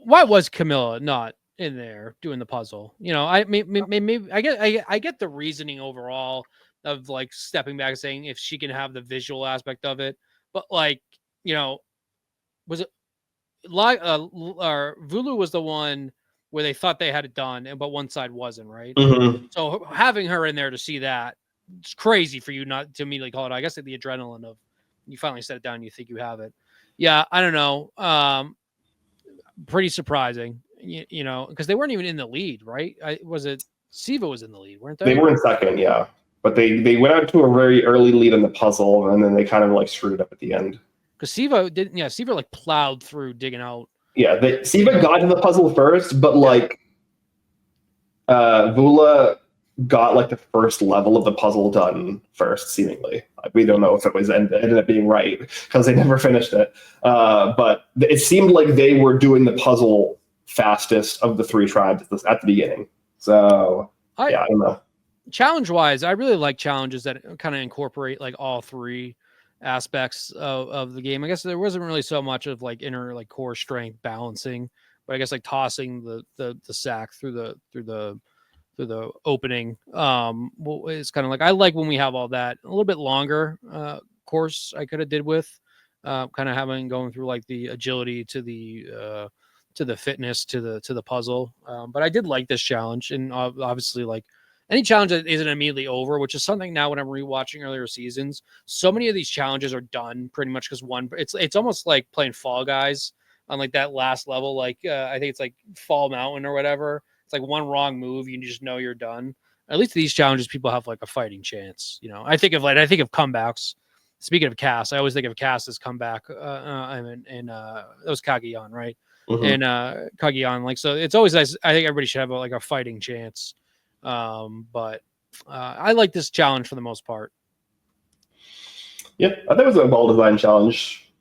Why was Camilla not in there doing the puzzle? I mean, maybe I get the reasoning overall of like stepping back and saying if she can have the visual aspect of it, but like was it like Vulu was the one where they thought they had it done, but one side wasn't, right? Mm-hmm. So having her in there to see that, it's crazy for you not to immediately call it. I guess the adrenaline of you finally set it down, you think you have it. Yeah, I don't know. Pretty surprising, because they weren't even in the lead, right? Was it Siva was in the lead, weren't they? They were in second, yeah. But they went out to a very early lead in the puzzle, and then they kind of like screwed up at the end. Because Siva didn't, Siva like plowed through digging out. Yeah, Siva got to the puzzle first, but like Vula got like the first level of the puzzle done first, seemingly. Like, we don't know if it was ended up being right because they never finished it. But it seemed like they were doing the puzzle fastest of the three tribes at the beginning. So I don't know. Challenge-wise, I really like challenges that kind of incorporate like all three aspects of the game. I guess there wasn't really so much of like inner like core strength balancing, but I guess like tossing the sack through the opening it's kind of like I like when we have all that a little bit longer course I could have did with kind of having going through like the agility to the fitness to the puzzle, but I did like this challenge, and obviously like any challenge that isn't immediately over, which is something now when I'm rewatching earlier seasons, so many of these challenges are done pretty much because it's almost like playing Fall Guys on like that last level. Like I think it's like Fall Mountain or whatever. It's like one wrong move, you just know you're done. At least these challenges, people have like a fighting chance. I think of comebacks. Speaking of Cass, I always think of Cass's comeback. That was Kageyan, right? Mhm. And Kageyan, like, so it's always nice. I think everybody should have like a fighting chance. But I like this challenge for the most part. Yeah, I think it was a well-designed challenge.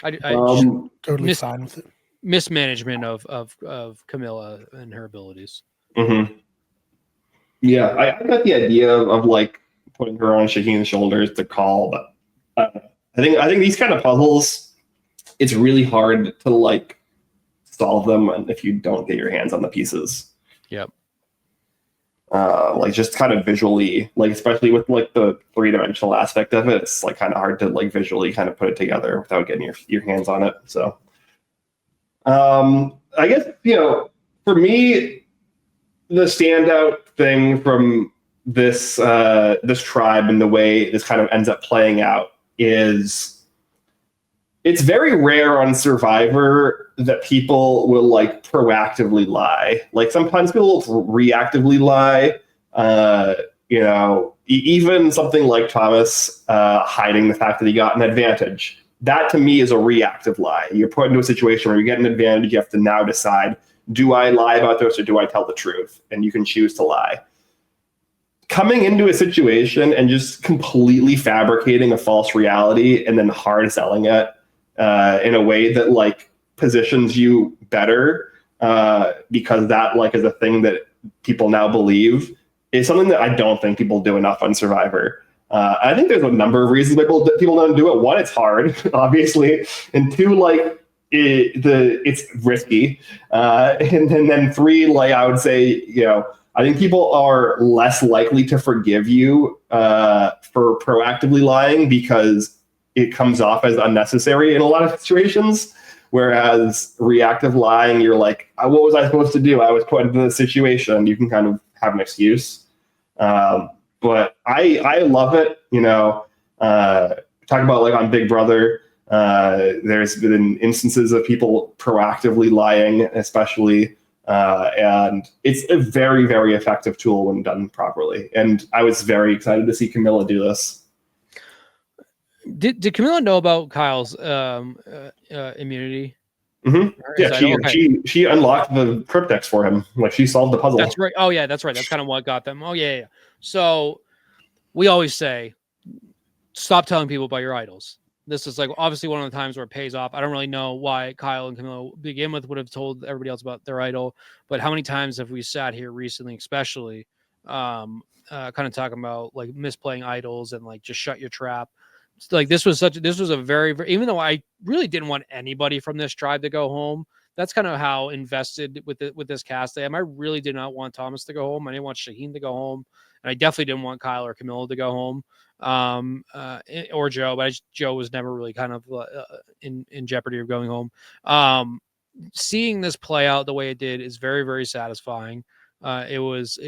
I Totally fine with it. mismanagement of Camilla and her abilities. Mm-hmm. Yeah, I got the idea of like putting her on Shaheen's shoulders to call, but I think these kind of puzzles, it's really hard to like solve them if you don't get your hands on the pieces. Yep. Like just kind of visually, like especially with like the 3-dimensional aspect of it, it's like kind of hard to like visually kind of put it together without getting your hands on it. So, I guess for me, the standout thing from this this tribe and the way this kind of ends up playing out is it's very rare on Survivor that people will like proactively lie. Like sometimes people reactively lie. Even something like Thomas hiding the fact that he got an advantage. That to me is a reactive lie. You're put into a situation where you get an advantage. You have to now decide, do I lie about this or do I tell the truth? And you can choose to lie. Coming into a situation and just completely fabricating a false reality and then hard selling it in a way that like positions you better because that like is a thing that people now believe is something that I don't think people do enough on Survivor. I think there's a number of reasons that people don't do it. One, it's hard, obviously, and two, like it's risky, and then three, like I would say, I think people are less likely to forgive you for proactively lying because it comes off as unnecessary in a lot of situations. Whereas reactive lying, you're like, what was I supposed to do? I was put into the situation. You can kind of have an excuse. But I love it. Talk about like on Big Brother, there's been instances of people proactively lying, especially. And it's a very, very effective tool when done properly. And I was very excited to see Camilla do this. Did Camilla know about Kyle's immunity? Mm-hmm. Yeah, she unlocked the cryptex for him. Like she solved the puzzle. That's right. Oh yeah, that's right. That's kind of what got them. Oh yeah. So we always say, stop telling people about your idols. This is like obviously one of the times where it pays off. I don't really know why Kyle and Camilla begin with would have told everybody else about their idol, but how many times have we sat here recently, especially kind of talking about like misplaying idols and like just shut your trap. Like this was a very, very, even though I really didn't want anybody from this tribe to go home. That's kind of how invested with this cast I am. I really did not want Thomas to go home. I didn't want Shaheen to go home, and I definitely didn't want Kyle or Camilla to go home, or Joe. But Joe was never really kind of in jeopardy of going home. Seeing this play out the way it did is very, very satisfying. It was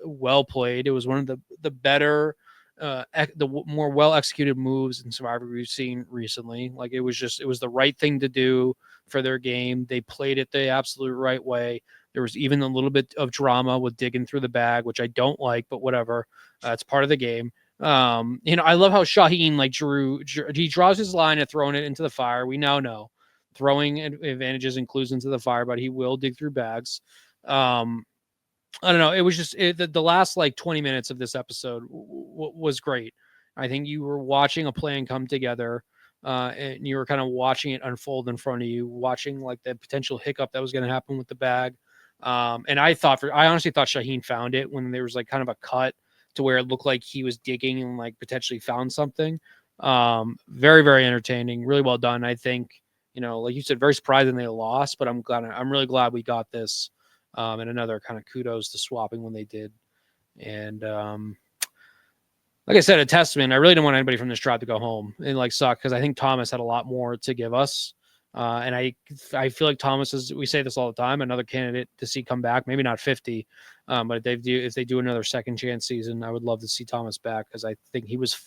well played. It was one of the better. The more well executed moves in Survivor we've seen recently. Like it was the right thing to do for their game. They played it the absolute right way. There was even a little bit of drama with digging through the bag, which I don't like, but whatever. It's part of the game. I love how Shaheen he draws his line and throwing it into the fire. We now know throwing advantages includes into the fire, but he will dig through bags. I don't know. It was just the last like 20 minutes of this episode was great. I think you were watching a plan come together, and you were kind of watching it unfold in front of you, watching like the potential hiccup that was going to happen with the bag. And I honestly thought Shaheen found it when there was like kind of a cut to where it looked like he was digging and like potentially found something. Very, very entertaining, really well done. I think, like you said, very surprising they lost, but I'm really glad we got this. And another kind of kudos to swapping when they did. And like I said, a testament. I really didn't want anybody from this tribe to go home and like suck because I think Thomas had a lot more to give us. And I feel like Thomas is, we say this all the time, another candidate to see come back, maybe not 50. But if they do another second chance season, I would love to see Thomas back because I think he was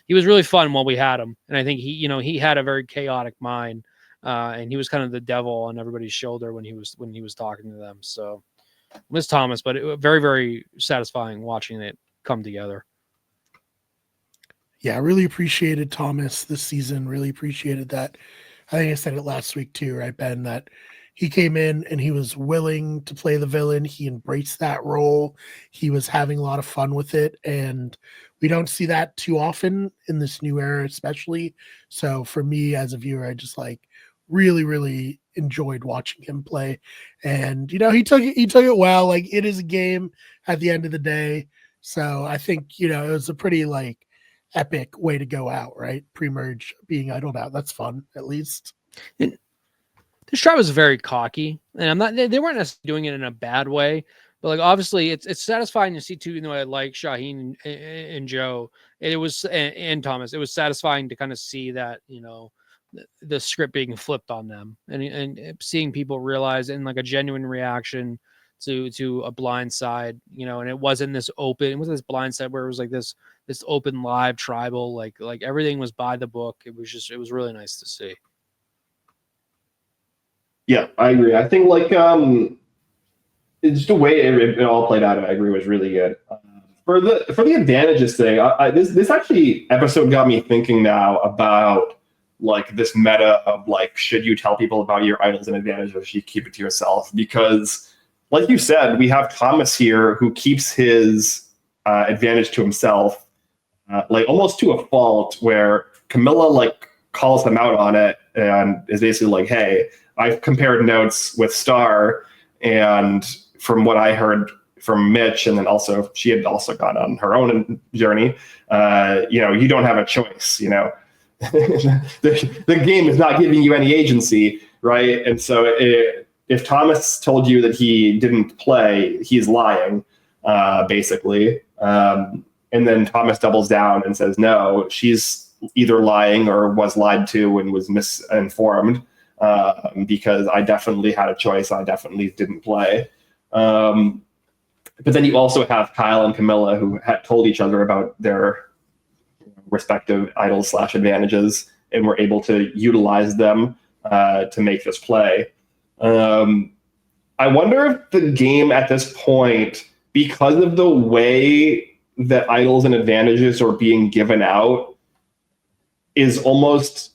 really fun while we had him. And I think he had a very chaotic mind. and he was kind of the devil on everybody's shoulder when he was talking to them. So miss Thomas, but very, very satisfying watching it come together. Yeah, I really appreciated Thomas this season. Really appreciated that. I think I said it last week too, right, Ben, that he came in and he was willing to play the villain. He embraced that role. He was having a lot of fun with it. And we don't see that too often in this new era, especially. So for me as a viewer, I just like really, really enjoyed watching him play. And, he took it well. Like, it is a game at the end of the day. So I think, it was a pretty like epic way to go out, right? Pre-merge being idled out. That's fun, at least. And this tribe was very cocky, and they weren't necessarily doing it in a bad way, but like obviously it's satisfying to see too, even though I like Shaheen and Joe, it was and Thomas, it was satisfying to kind of see that, the script being flipped on them and seeing people realize in like a genuine reaction to a blind side, and it wasn't this blind side where it was like this open live tribal, like everything was by the book. It was really nice to see. Yeah, I agree. I think like it's just the way it all played out. I agree was really good. For the advantages thing, this actually episode got me thinking now about like this meta of like, should you tell people about your idols and advantages, or should you keep it to yourself? Because like you said, we have Thomas here who keeps his advantage to himself, like almost to a fault, where Camilla like calls him out on it and is basically like, hey, I've compared notes with Star, and from what I heard from Mitch, and then also she had also gone on her own journey, you don't have a choice, the game is not giving you any agency, right? And so if Thomas told you that he didn't play, he's lying, basically. And then Thomas doubles down and says, no, she's either lying or was lied to and was misinformed, because I definitely had a choice. I definitely didn't play. But then you also have Kyle and Camilla, who had told each other about their respective idols / advantages and were able to utilize them to make this play. I wonder if the game at this point, because of the way that idols and advantages are being given out, is almost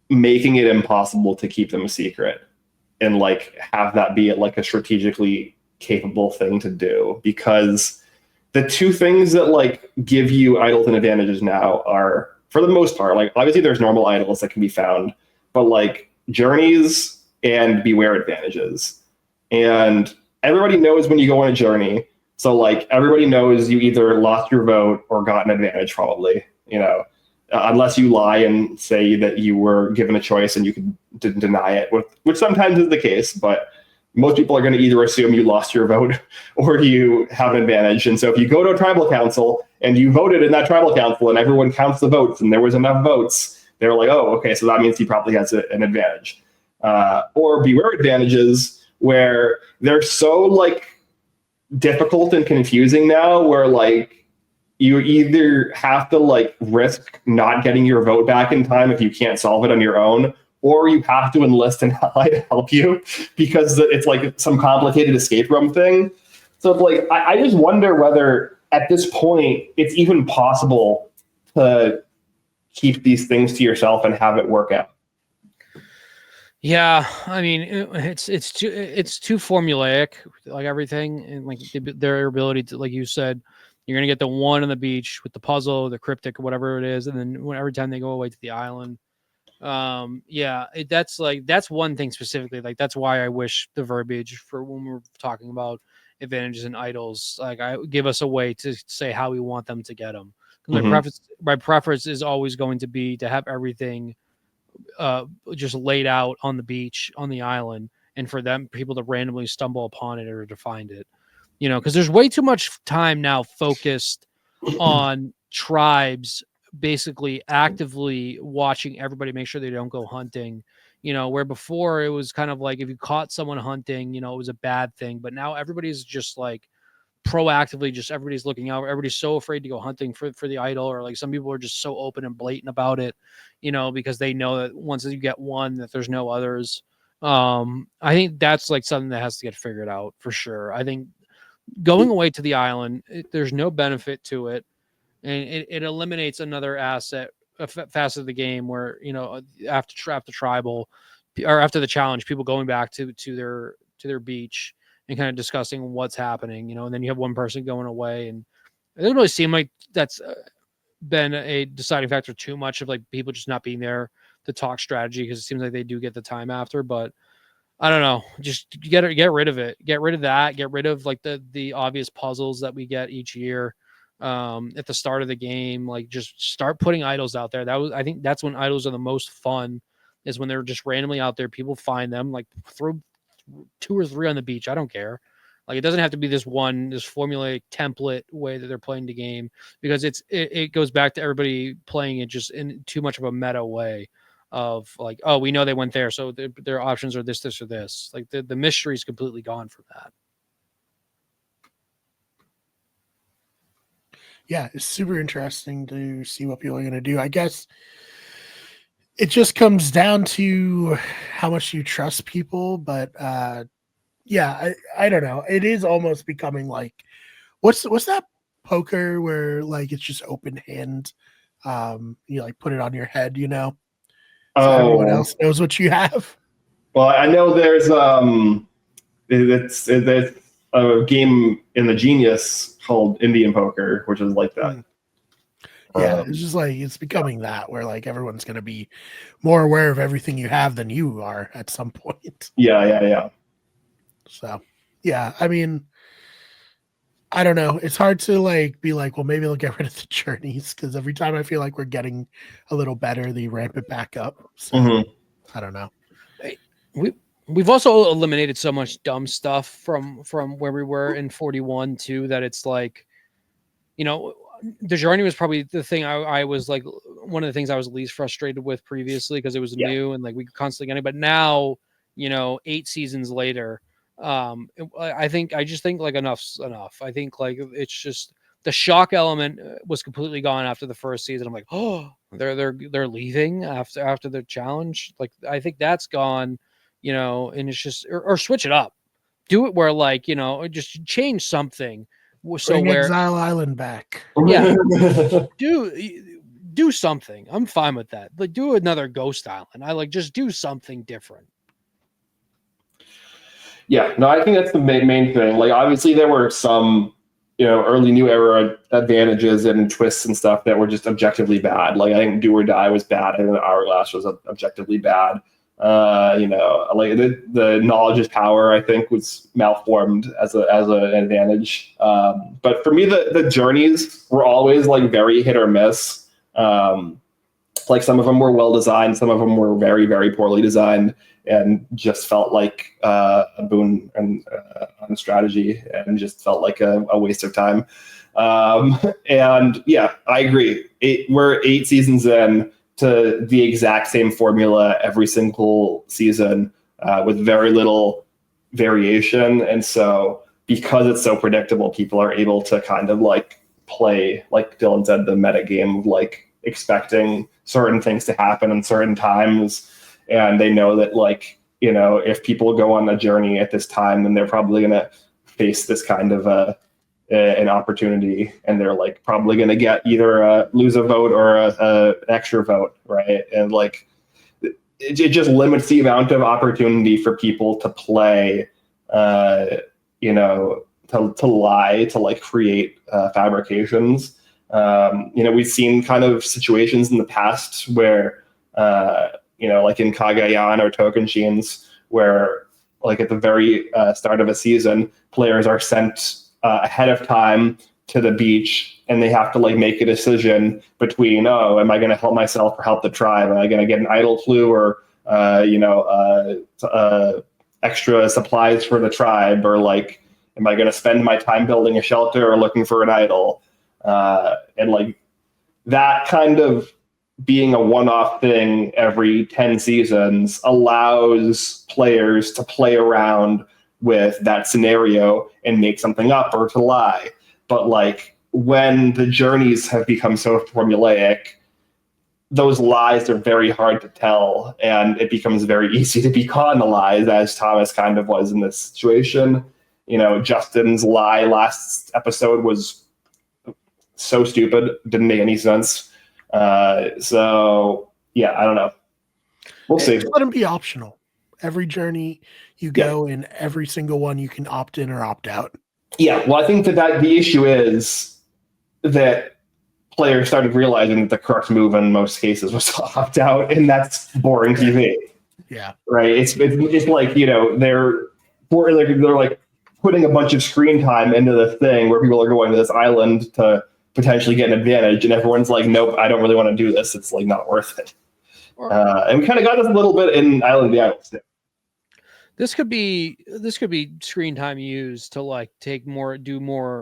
making it impossible to keep them a secret and like have that be like a strategically capable thing to do. Because the two things that like give you idols and advantages now are, for the most part, like obviously there's normal idols that can be found, but like journeys and beware advantages. And everybody knows when you go on a journey. So like everybody knows you either lost your vote or got an advantage, probably, unless you lie and say that you were given a choice and you can deny it, which sometimes is the case, but most people are going to either assume you lost your vote or you have an advantage. And so if you go to a tribal council and you voted in that tribal council and everyone counts the votes and there was enough votes, they're like, oh, okay, so that means he probably has an advantage. Or beware advantages, where they're so like difficult and confusing now, where like you either have to like risk not getting your vote back in time if you can't solve it on your own, or you have to enlist an ally to help you because it's like some complicated escape room thing. So it's like, I just wonder whether at this point it's even possible to keep these things to yourself and have it work out. Yeah, I mean, it's too formulaic, like everything, and like their ability to, like you said, you're gonna get the one on the beach with the puzzle, the cryptic, or whatever it is, and then every time they go away to the island. That's one thing specifically. Like that's why I wish the verbiage for when we're talking about advantages and idols, like I give us a way to say how we want them to get them. My preference is always going to be to have everything just laid out on the beach, on the island, and for people to randomly stumble upon it or to find it, because there's way too much time now focused on tribes basically actively watching everybody make sure they don't go hunting, where before it was kind of like if you caught someone hunting, it was a bad thing, but now everybody's just like proactively just everybody's looking out. Everybody's so afraid to go hunting for the idol, or like some people are just so open and blatant about it, because they know that once you get one, that there's no others. I think that's like something that has to get figured out for sure. I think going away to the island, there's no benefit to it, and it eliminates another asset, a facet of the game where after tribal or after the challenge, people going back to their beach and kind of discussing what's happening, and then you have one person going away, and it doesn't really seem like that's been a deciding factor too much of like people just not being there to talk strategy, because it seems like they do get the time after. But I don't know, just get rid of it, get rid of that, get rid of like the obvious puzzles that we get each year at the start of the game. Like just start putting idols out there. I think that's when idols are the most fun, is when they're just randomly out there, people find them, like throw 2 or 3 on the beach. I don't care. Like it doesn't have to be this formulaic template way that they're playing the game, because it goes back to everybody playing it just in too much of a meta way of like, oh, we know they went there, so their options are this, or this. Like the mystery is completely gone from that. Yeah, it's super interesting to see what people are going to do. I guess it just comes down to how much you trust people, but yeah, I don't know. It is almost becoming like, what's that poker where like it's just open hand? You like put it on your head, so everyone else knows what you have. Well, I know there's it's a game in the Genius called Indian Poker, which is like that. Yeah, it's just like it's becoming that where like everyone's going to be more aware of everything you have than you are at some point. Yeah. So, yeah, I mean, I don't know. It's hard to like be like, well, maybe they'll get rid of the journeys, because every time I feel like we're getting a little better, they ramp it back up. So I don't know. We've also eliminated so much dumb stuff from where we were in 41 too, that it's like, the journey was probably the thing I was like one of the things I was least frustrated with previously, because it was new and like we could constantly get it. But now, 8 seasons later, I just think like enough's enough. I think like it's just the shock element was completely gone after the first season. I'm like, oh, they're leaving after the challenge. Like I think that's gone, and it's just or switch it up, do it where like just change something. So Bring where Exile Island back. Yeah, do something. I'm fine with that. Like do another Ghost Island. I like just do something different. Yeah, no, I think that's the main thing. Like, obviously, there were some, early new era advantages and twists and stuff that were just objectively bad. Like, I think Do or Die was bad, and Hourglass was objectively bad. Like the knowledge is power, I think, was malformed as an advantage. But for me, the journeys were always like very hit or miss. Like some of them were well designed, some of them were very, very poorly designed, and just felt like a boon and on strategy, and just felt like a waste of time. And yeah, I agree. We're 8 seasons in to the exact same formula every single season, with very little variation. And so because it's so predictable, people are able to kind of like play, like Dylan said, the meta game of like expecting certain things to happen in certain times. And they know that like, if people go on a journey at this time, then they're probably going to face this kind of an opportunity, and they're like probably going to get either lose a vote or an extra vote, right? And like it just limits the amount of opportunity for people to play, to lie, to like create fabrications. We've seen kind of situations in the past where like in Kagayan or Tokenshiens, where like at the very start of a season, players are sent ahead of time to the beach, and they have to like make a decision between, am I going to help myself or help the tribe? Am I going to get an idle clue or extra supplies for the tribe, or like, am I going to spend my time building a shelter or looking for an idol? And like that kind of being a one-off thing every 10 seasons allows players to play around with that scenario and make something up or to lie. But like when the journeys have become so formulaic, those lies are very hard to tell, and it becomes very easy to be caught in a lie, as Thomas kind of was in this situation. You know, Justin's lie last episode was so stupid, didn't make any sense. So yeah, I don't know. We'll see. Let them be optional. Every journey you go in, every single one you can opt in or opt out. Yeah, well, I think that the issue is that players started realizing that the correct move in most cases was to opt out, and that's boring TV. Yeah, right. It's like, you know, they're like putting a bunch of screen time into the thing where people are going to this island to potentially get an advantage, and everyone's like, nope, I don't really want to do this. It's like not worth it. And we kind of got this a little bit in Island of the Islands too. This could be screen time used to like do more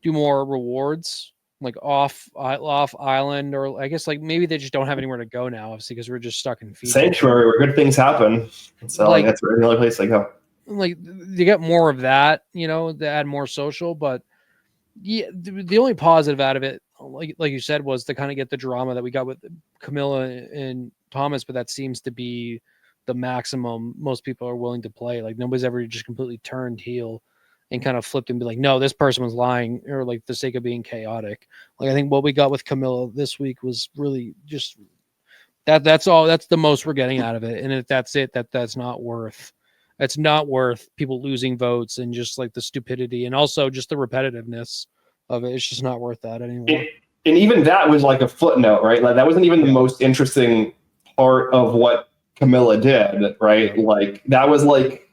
rewards, like off island, or I guess like maybe they just don't have anywhere to go now, obviously, because we're just stuck in Fiji. Sanctuary, where good things happen. So like that's the only place they go. Like you get more of that, you know, to add more social. But yeah, the only positive out of it, like you said, was to kind of get the drama that we got with Camilla and Thomas. But that seems to be the maximum most people are willing to play. Like nobody's ever just completely turned heel and kind of flipped and be like, no, this person was lying, or like the sake of being chaotic. Like I think what we got with Camilla this week was really just that's all. That's the most we're getting out of it. And if that's it, that's not worth. It's not worth people losing votes and just like the stupidity and also just the repetitiveness of it. It's just not worth that anymore. And even that was like a footnote, right? Like that wasn't even the most interesting part of what Camilla did, right? Like that was like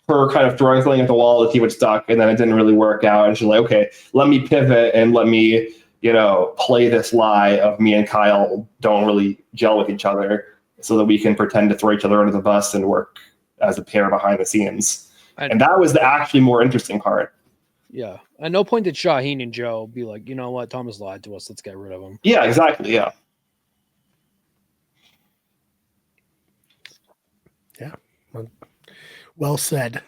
her kind of throwing something at the wall to see what stuck, and then it didn't really work out. And she's like, okay, let me pivot and let me, you know, play this lie of me and Kyle don't really gel with each other so that we can pretend to throw each other under the bus and work as a pair behind the scenes. And that was the actually more interesting part. Yeah. At no point did Shaheen and Joe be like, you know what, Thomas lied to us, let's get rid of him. Yeah, exactly. Yeah. Yeah. Well said.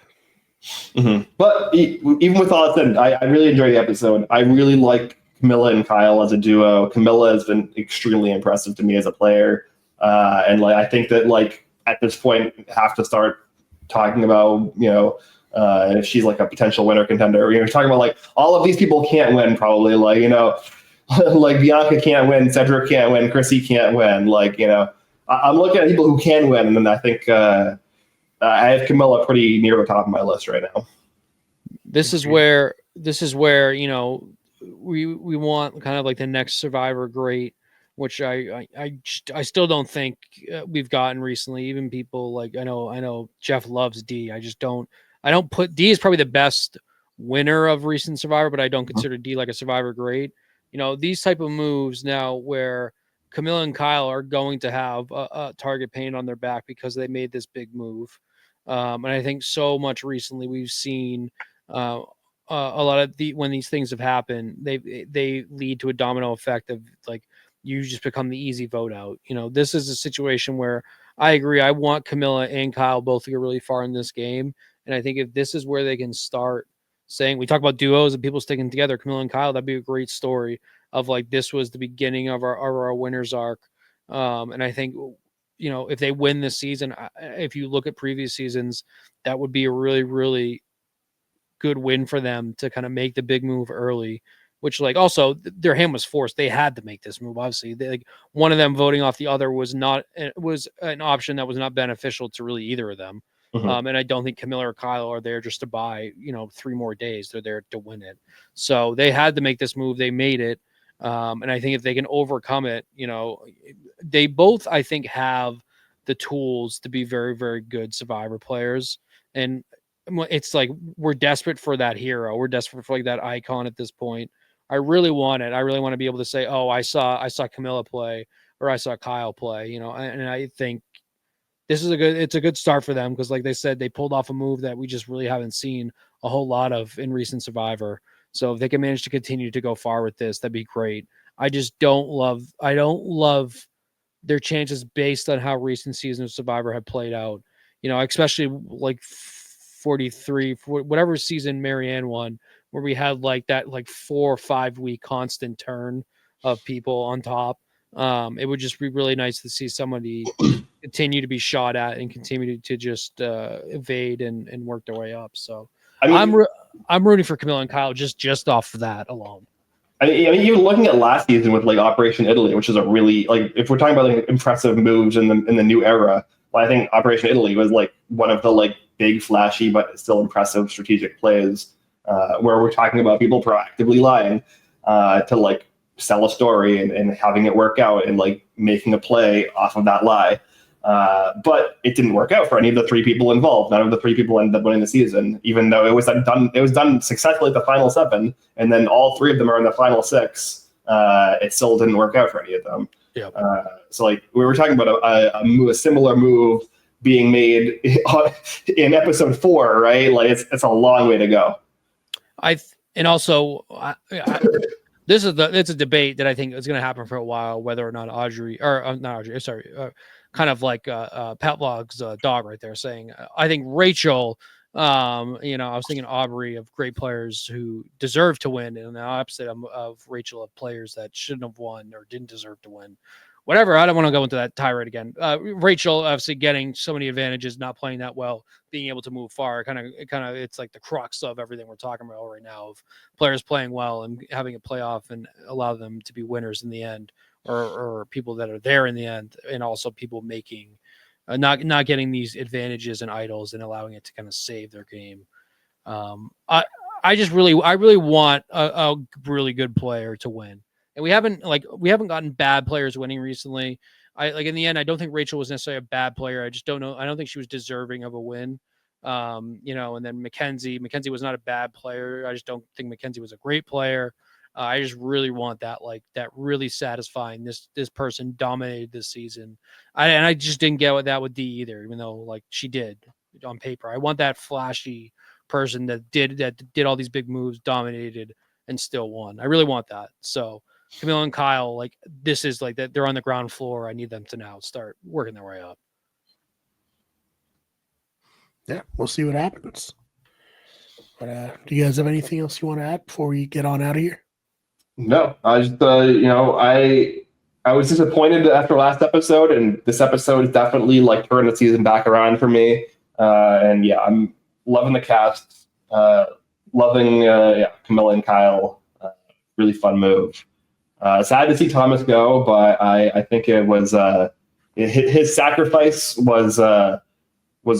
Mm-hmm. But even with all that said, I really enjoyed the episode. I really like Camilla and Kyle as a duo. Camilla has been extremely impressive to me as a player. And like, I think that like at this point have to start talking about, you know, if she's like a potential winner contender. You know, talking about like all of these people can't win probably, like, you know, like Bianca can't win, Cedric can't win, Chrissy can't win. Like, you know, I'm looking at people who can win, and I think I have Camilla pretty near the top of my list right now. This is where you know we want kind of like the next Survivor great, which I still don't think we've gotten recently. Even people like I know Jeff loves D. I don't put D is probably the best winner of recent Survivor, but I don't consider D like a Survivor great. You know, these type of moves now where Camilla and Kyle are going to have a target paint on their back because they made this big move. And I think so much recently we've seen a lot of when these things have happened, they lead to a domino effect of like you just become the easy vote out. You know, this is a situation where I agree. I want Camilla and Kyle both to get really far in this game. And I think if this is where they can start saying, we talk about duos and people sticking together, Camilla and Kyle, that'd be a great story of like, this was the beginning of our winner's arc. And I think, you know, if they win this season, if you look at previous seasons, that would be a really, really good win for them to kind of make the big move early, which like also their hand was forced. They had to make this move. Obviously they, like one of them voting off the other was an option that was not beneficial to really either of them. Mm-hmm. And I don't think Camilla or Kyle are there just to buy, you know, 3 more days. They're there to win it. So they had to make this move. They made it. And I think if they can overcome it, you know, they both, I think, have the tools to be very, very good Survivor players. And it's like, we're desperate for that hero. We're desperate for like that icon at this point. I really want it. I really want to be able to say, oh, I saw Camilla play, or I saw Kyle play, you know, and I think this is it's a good start for them. Cause like they said, they pulled off a move that we just really haven't seen a whole lot of in recent Survivor. So if they can manage to continue to go far with this, that'd be great. I don't love their chances based on how recent seasons of Survivor have played out. especially like 43, whatever season Marianne won, where we had like that like 4 or 5 week constant turn of people on top. It would just be really nice to see somebody continue to be shot at and continue to just evade and work their way up. So I'm rooting for Camilla and Kyle just off of that alone. I mean, even looking at last season with like Operation Italy, which is a really like if we're talking about like impressive moves in the new era, well, I think Operation Italy was like one of the like big flashy but still impressive strategic plays where we're talking about people proactively lying to like sell a story and having it work out and like making a play off of that lie. But it didn't work out for any of the 3 people involved. None of the 3 people ended up winning the season, even though it was done. It was done successfully at the final 7, and then all 3 of them are in the final 6. It still didn't work out for any of them. Yeah. So like we were talking about a similar move being made in episode 4, right? Like it's a long way to go. It's a debate that I think is going to happen for a while, whether or not kind of like Pavlov's dog right there saying, I think Rachel, I was thinking Aubrey of great players who deserve to win, and the opposite of Rachel of players that shouldn't have won or didn't deserve to win. Whatever. I don't want to go into that tirade again. Rachel obviously getting so many advantages, not playing that well, being able to move far. Kind of, it's like the crux of everything we're talking about right now of players playing well and having a playoff and allow them to be winners in the end, or people that are there in the end, and also people making not getting these advantages and idols and allowing it to kind of save their game. I really want a really good player to win. And we haven't gotten bad players winning recently. In the end, I don't think Rachel was necessarily a bad player. I just don't know. I don't think she was deserving of a win. And then Mackenzie was not a bad player. I just don't think Mackenzie was a great player. I just really want that really satisfying. This person dominated this season. I just didn't get that with Dee either, even though like she did on paper. I want that flashy person that did all these big moves, dominated, and still won. I really want that. So Camilla and Kyle, like this is like that they're on the ground floor. I need them to now start working their way up. Yeah, we'll see what happens. But do you guys have anything else you want to add before we get on out of here? No, I just I was disappointed after last episode, and this episode is definitely like turned the season back around for me. And yeah, I'm loving the cast, loving Camilla and Kyle. Really fun move. Sad to see Thomas go, but I think it was his sacrifice was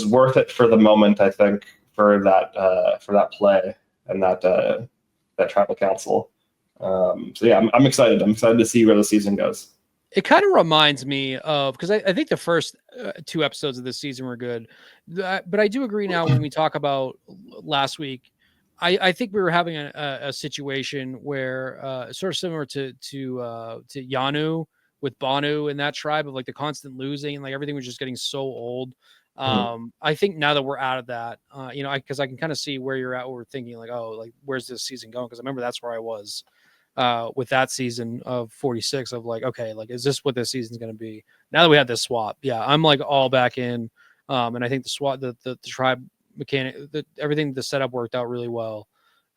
worth it for the moment. I think for that play and that tribal council. So yeah, I'm excited. I'm excited to see where the season goes. It kind of reminds me of, because I think the first 2 episodes of this season were good, but I do agree now when we talk about last week. I think we were having a situation where sort of similar to Yanu with Banu and that tribe of like the constant losing and like everything was just getting so old. I think now that we're out of that, because I can kind of see where you're at, where we're thinking like, oh, like where's this season going? Because I remember that's where I was with that season of 46 of like, okay, like is this what this season's going to be? Now that we had this swap, yeah, I'm like all back in, and I think the swap, the tribe mechanic, everything, the setup worked out really well.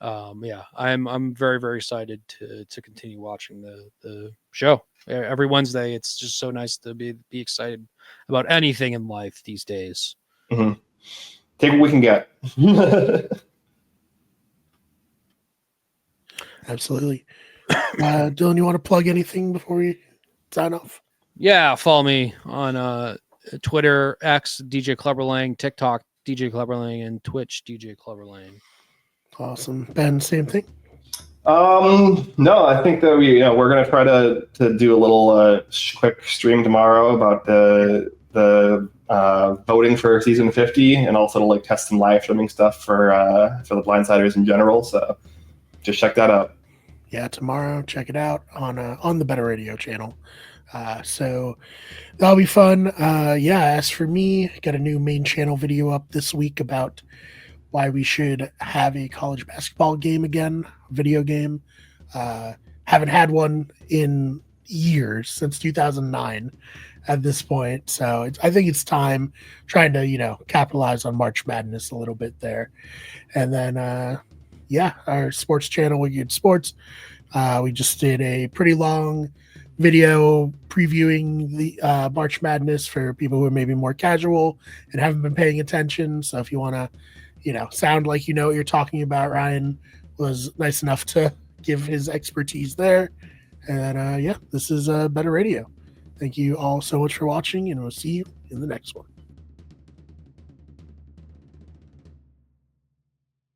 Yeah, I'm very, very excited to continue watching the show every Wednesday. It's just so nice to be excited about anything in life these days. Mm-hmm. Take what we can get. Absolutely. Dylan, you want to plug anything before we sign off? Yeah, follow me on Twitter, X, DJ Clubberlang, TikTok, DJ Clubberlang, and Twitch, DJ Clubberlang. Awesome. Ben, same thing? No, I think that we're going to try to do a little quick stream tomorrow about the voting for season 50, and also to like test some live streaming stuff for the Blindsiders in general. So just check that out. Yeah, tomorrow, check it out on the Better Radio channel. So that'll be fun. As for me, got a new main channel video up this week about why we should have a college basketball game again, video game. Haven't had one in years, since 2009. at this point. So I think it's time trying to capitalize on March Madness a little bit there. And then our sports channel, Wicked Sports, we just did a pretty long video previewing the March Madness for people who are maybe more casual and haven't been paying attention. So if you want to sound like you know what you're talking about, Ryan was nice enough to give his expertise there. And this is Better Radio. Thank you all so much for watching, and we'll see you in the next one.